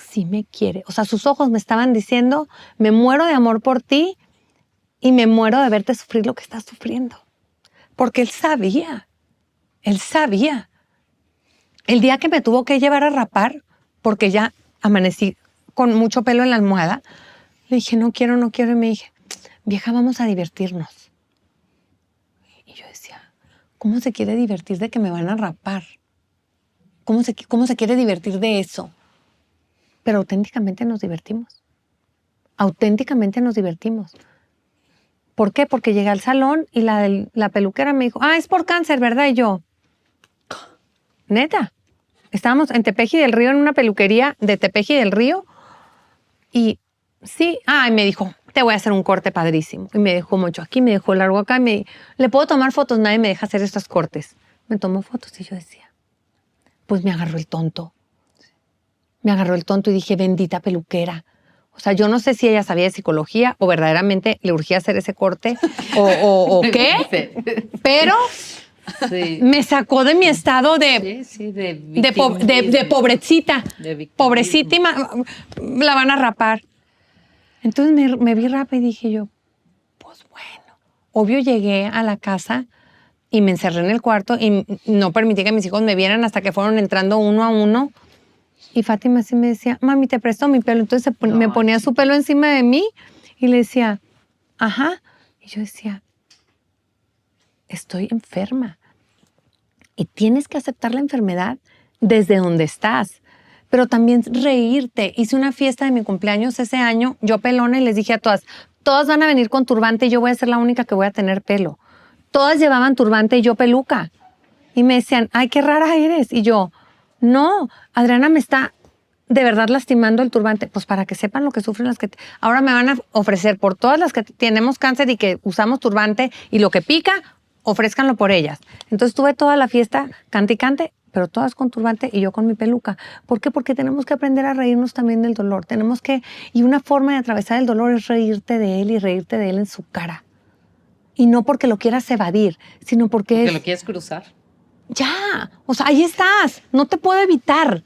sí me quiere. O sea, sus ojos me estaban diciendo, me muero de amor por ti y me muero de verte sufrir lo que estás sufriendo. Porque él sabía. Él sabía. El día que me tuvo que llevar a rapar, porque ya amanecí con mucho pelo en la almohada, le dije, no quiero, no quiero. Y me dije, vieja, vamos a divertirnos. Y yo decía, ¿cómo se quiere divertir de que me van a rapar? ¿Cómo se quiere divertir de eso? Pero auténticamente nos divertimos. Auténticamente nos divertimos. ¿Por qué? Porque llegué al salón y la peluquera me dijo, es por cáncer, ¿verdad? Y yo, neta. Estábamos en Tepeji del Río, en una peluquería de Tepeji del Río. Y sí, y me dijo, te voy a hacer un corte padrísimo. Y me dejó mucho aquí, me dejó largo acá. ¿Le puedo tomar fotos? Nadie me deja hacer estos cortes. Me tomó fotos y yo decía, pues me agarró el tonto. Me agarró el tonto y dije, bendita peluquera. O sea, yo no sé si ella sabía de psicología o verdaderamente le urgía hacer ese corte o qué, pero sí, me sacó de mi estado de pobrecita. Pobrecita y la van a rapar. Entonces me vi rápido y dije yo, pues bueno. Obvio llegué a la casa y me encerré en el cuarto y no permití que mis hijos me vieran hasta que fueron entrando uno a uno. Y Fátima sí me decía, mami, te presto mi pelo. Entonces me ponía su pelo encima de mí y le decía, ajá. Y yo decía, estoy enferma. Y tienes que aceptar la enfermedad desde donde estás. Pero también reírte. Hice una fiesta de mi cumpleaños ese año, yo pelona, y les dije a todas van a venir con turbante y yo voy a ser la única que voy a tener pelo. Todas llevaban turbante y yo peluca. Y me decían, ay, qué rara eres. Y yo, no, Adriana me está de verdad lastimando el turbante. Pues para que sepan lo que sufren las que... Ahora me van a ofrecer por todas las que tenemos cáncer y que usamos turbante y lo que pica, ofrézcanlo por ellas. Entonces tuve toda la fiesta, cante y cante, pero todas con turbante y yo con mi peluca. ¿Por qué? Porque tenemos que aprender a reírnos también del dolor. Y una forma de atravesar el dolor es reírte de él y reírte de él en su cara. Y no porque lo quieras evadir, sino porque lo quieres cruzar. Ya, o sea, ahí estás, no te puedo evitar.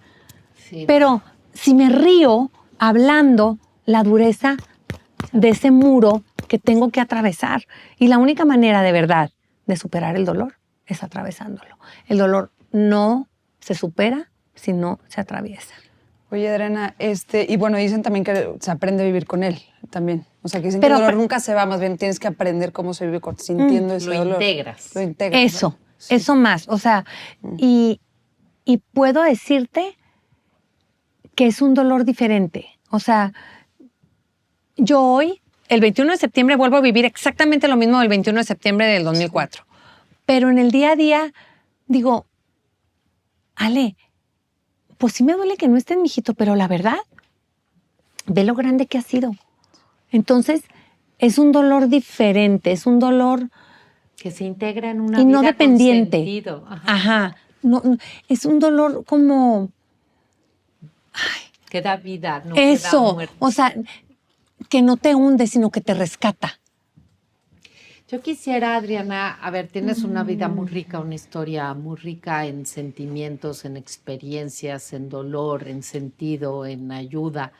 Sí. Pero si me río hablando la dureza de ese muro que tengo que atravesar. Y la única manera de verdad de superar el dolor es atravesándolo. El dolor no se supera si no se atraviesa. Oye, Adriana, y bueno, dicen también que se aprende a vivir con él también. O sea, que dicen que el dolor nunca se va, más bien tienes que aprender cómo se vive sintiendo ese dolor. Lo integras. Eso, ¿no? Sí. eso más. O sea, y puedo decirte que es un dolor diferente. O sea, yo hoy, el 21 de septiembre, vuelvo a vivir exactamente lo mismo del 21 de septiembre del 2004. Sí. Pero en el día a día, digo, Ale, pues sí me duele que no estés, mijito, pero la verdad, ve lo grande que ha sido. Entonces, es un dolor diferente, es un dolor... que se integra en una y vida no dependiente. Con sentido. Ajá. No, es un dolor como... que da vida, no eso, que da muerte. O sea, que no te hunde, sino que te rescata. Yo quisiera, Adriana, a ver, tienes una vida muy rica, una historia muy rica en sentimientos, en experiencias, en dolor, en sentido, en ayuda.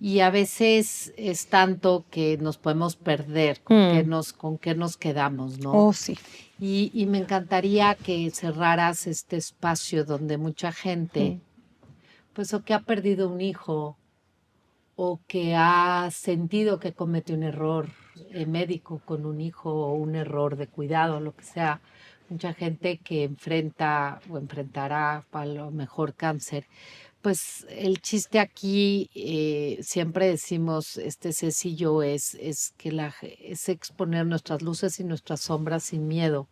Y a veces es tanto que nos podemos perder con qué nos quedamos, ¿no? Oh, sí. Y me encantaría que cerraras este espacio donde mucha gente, pues, o que ha perdido un hijo, o que ha sentido que comete un error médico con un hijo o un error de cuidado, lo que sea. Mucha gente que enfrenta o enfrentará a lo mejor cáncer. Pues el chiste aquí, siempre decimos, Ceci y yo, es que es exponer nuestras luces y nuestras sombras sin miedo.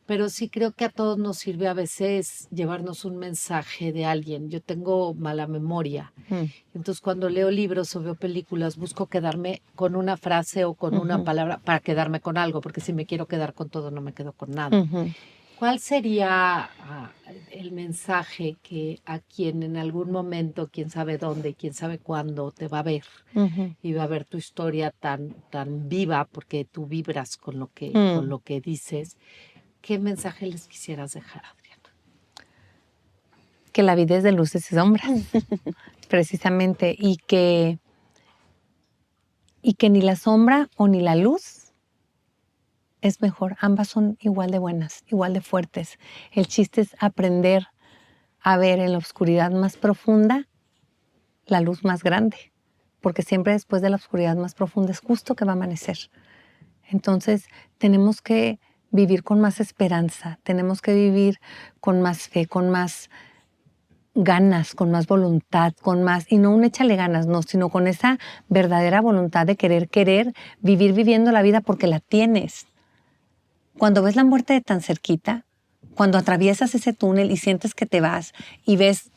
Pero sí creo que a todos nos sirve a veces llevarnos un mensaje de alguien. Yo tengo mala memoria. Entonces, cuando leo libros o veo películas, busco quedarme con una frase o con una palabra para quedarme con algo, porque si me quiero quedar con todo, no me quedo con nada. ¿Cuál sería el mensaje que a quien en algún momento, quién sabe dónde, quién sabe cuándo, te va a ver y va a ver tu historia tan viva, porque tú vibras con lo que dices? ¿Qué mensaje les quisieras dejar, Adriana? Que la vida es de luces y sombras. precisamente, y que ni la sombra o ni la luz es mejor. Ambas son igual de buenas, igual de fuertes. El chiste es aprender a ver en la oscuridad más profunda la luz más grande, porque siempre después de la oscuridad más profunda es justo que va a amanecer. Entonces tenemos que vivir con más esperanza, tenemos que vivir con más fe, con más ganas, con más voluntad, con más, y no un échale ganas, no, sino con esa verdadera voluntad de querer vivir viviendo la vida porque la tienes. Cuando ves la muerte de tan cerquita, cuando atraviesas ese túnel y sientes que te vas y ves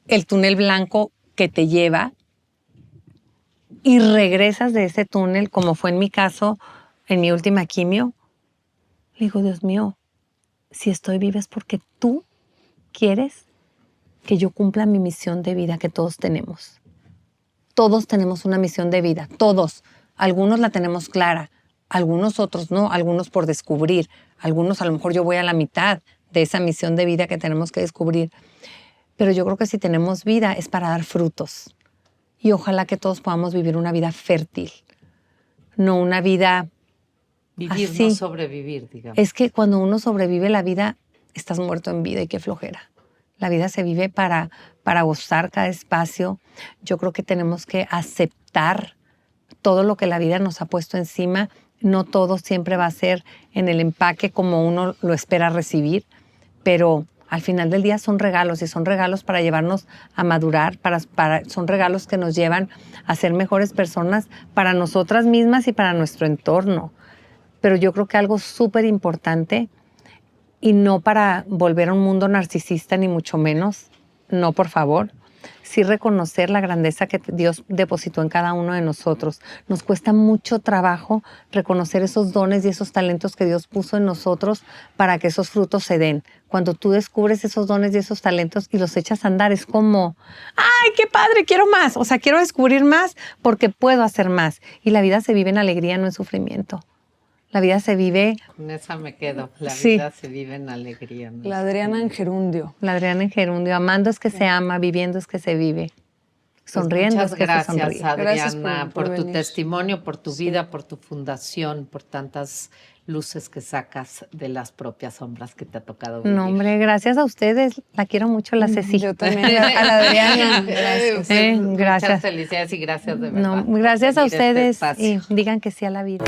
el túnel blanco que te lleva y regresas de ese túnel, como fue en mi caso, en mi última quimio, digo, Dios mío, si estoy viva es porque tú quieres que yo cumpla mi misión de vida que todos tenemos. Todos tenemos una misión de vida, todos. Algunos la tenemos clara, algunos otros no, algunos por descubrir, algunos a lo mejor yo voy a la mitad de esa misión de vida que tenemos que descubrir. Pero yo creo que si tenemos vida es para dar frutos. Y ojalá que todos podamos vivir una vida fértil, no una vida Vivir, así. no sobrevivir, digamos. Es que cuando uno sobrevive la vida, estás muerto en vida y qué flojera. La vida se vive para gozar cada espacio. Yo creo que tenemos que aceptar todo lo que la vida nos ha puesto encima. No todo siempre va a ser en el empaque como uno lo espera recibir, pero al final del día son regalos y son regalos para llevarnos a madurar, son regalos que nos llevan a ser mejores personas para nosotras mismas y para nuestro entorno. Pero yo creo que algo súper importante, y no para volver a un mundo narcisista ni mucho menos, no, por favor, sí reconocer la grandeza que Dios depositó en cada uno de nosotros. Nos cuesta mucho trabajo reconocer esos dones y esos talentos que Dios puso en nosotros para que esos frutos se den. Cuando tú descubres esos dones y esos talentos y los echas a andar, es como, ¡ay, qué padre! Quiero más. O sea, quiero descubrir más porque puedo hacer más. Y la vida se vive en alegría, no en sufrimiento. La vida se vive... Con esa me quedo. La Sí. vida se vive en alegría. ¿No? La Adriana en gerundio. La Adriana en gerundio, amando es que se ama, viviendo es que se vive. Sonriendo Pues es que muchas se gracias, sonríe. Gracias Adriana, por por tu venir. testimonio, por tu vida, por tu fundación, por tantas luces que sacas de las propias sombras que te ha tocado vivir. No, hombre, gracias a ustedes. La quiero mucho, la Ceci. Yo también, a la Adriana. Gracias. Gracias. Muchas felicidades y gracias de verdad. No, por gracias a venir a este ustedes espacio. y digan que sí a la vida.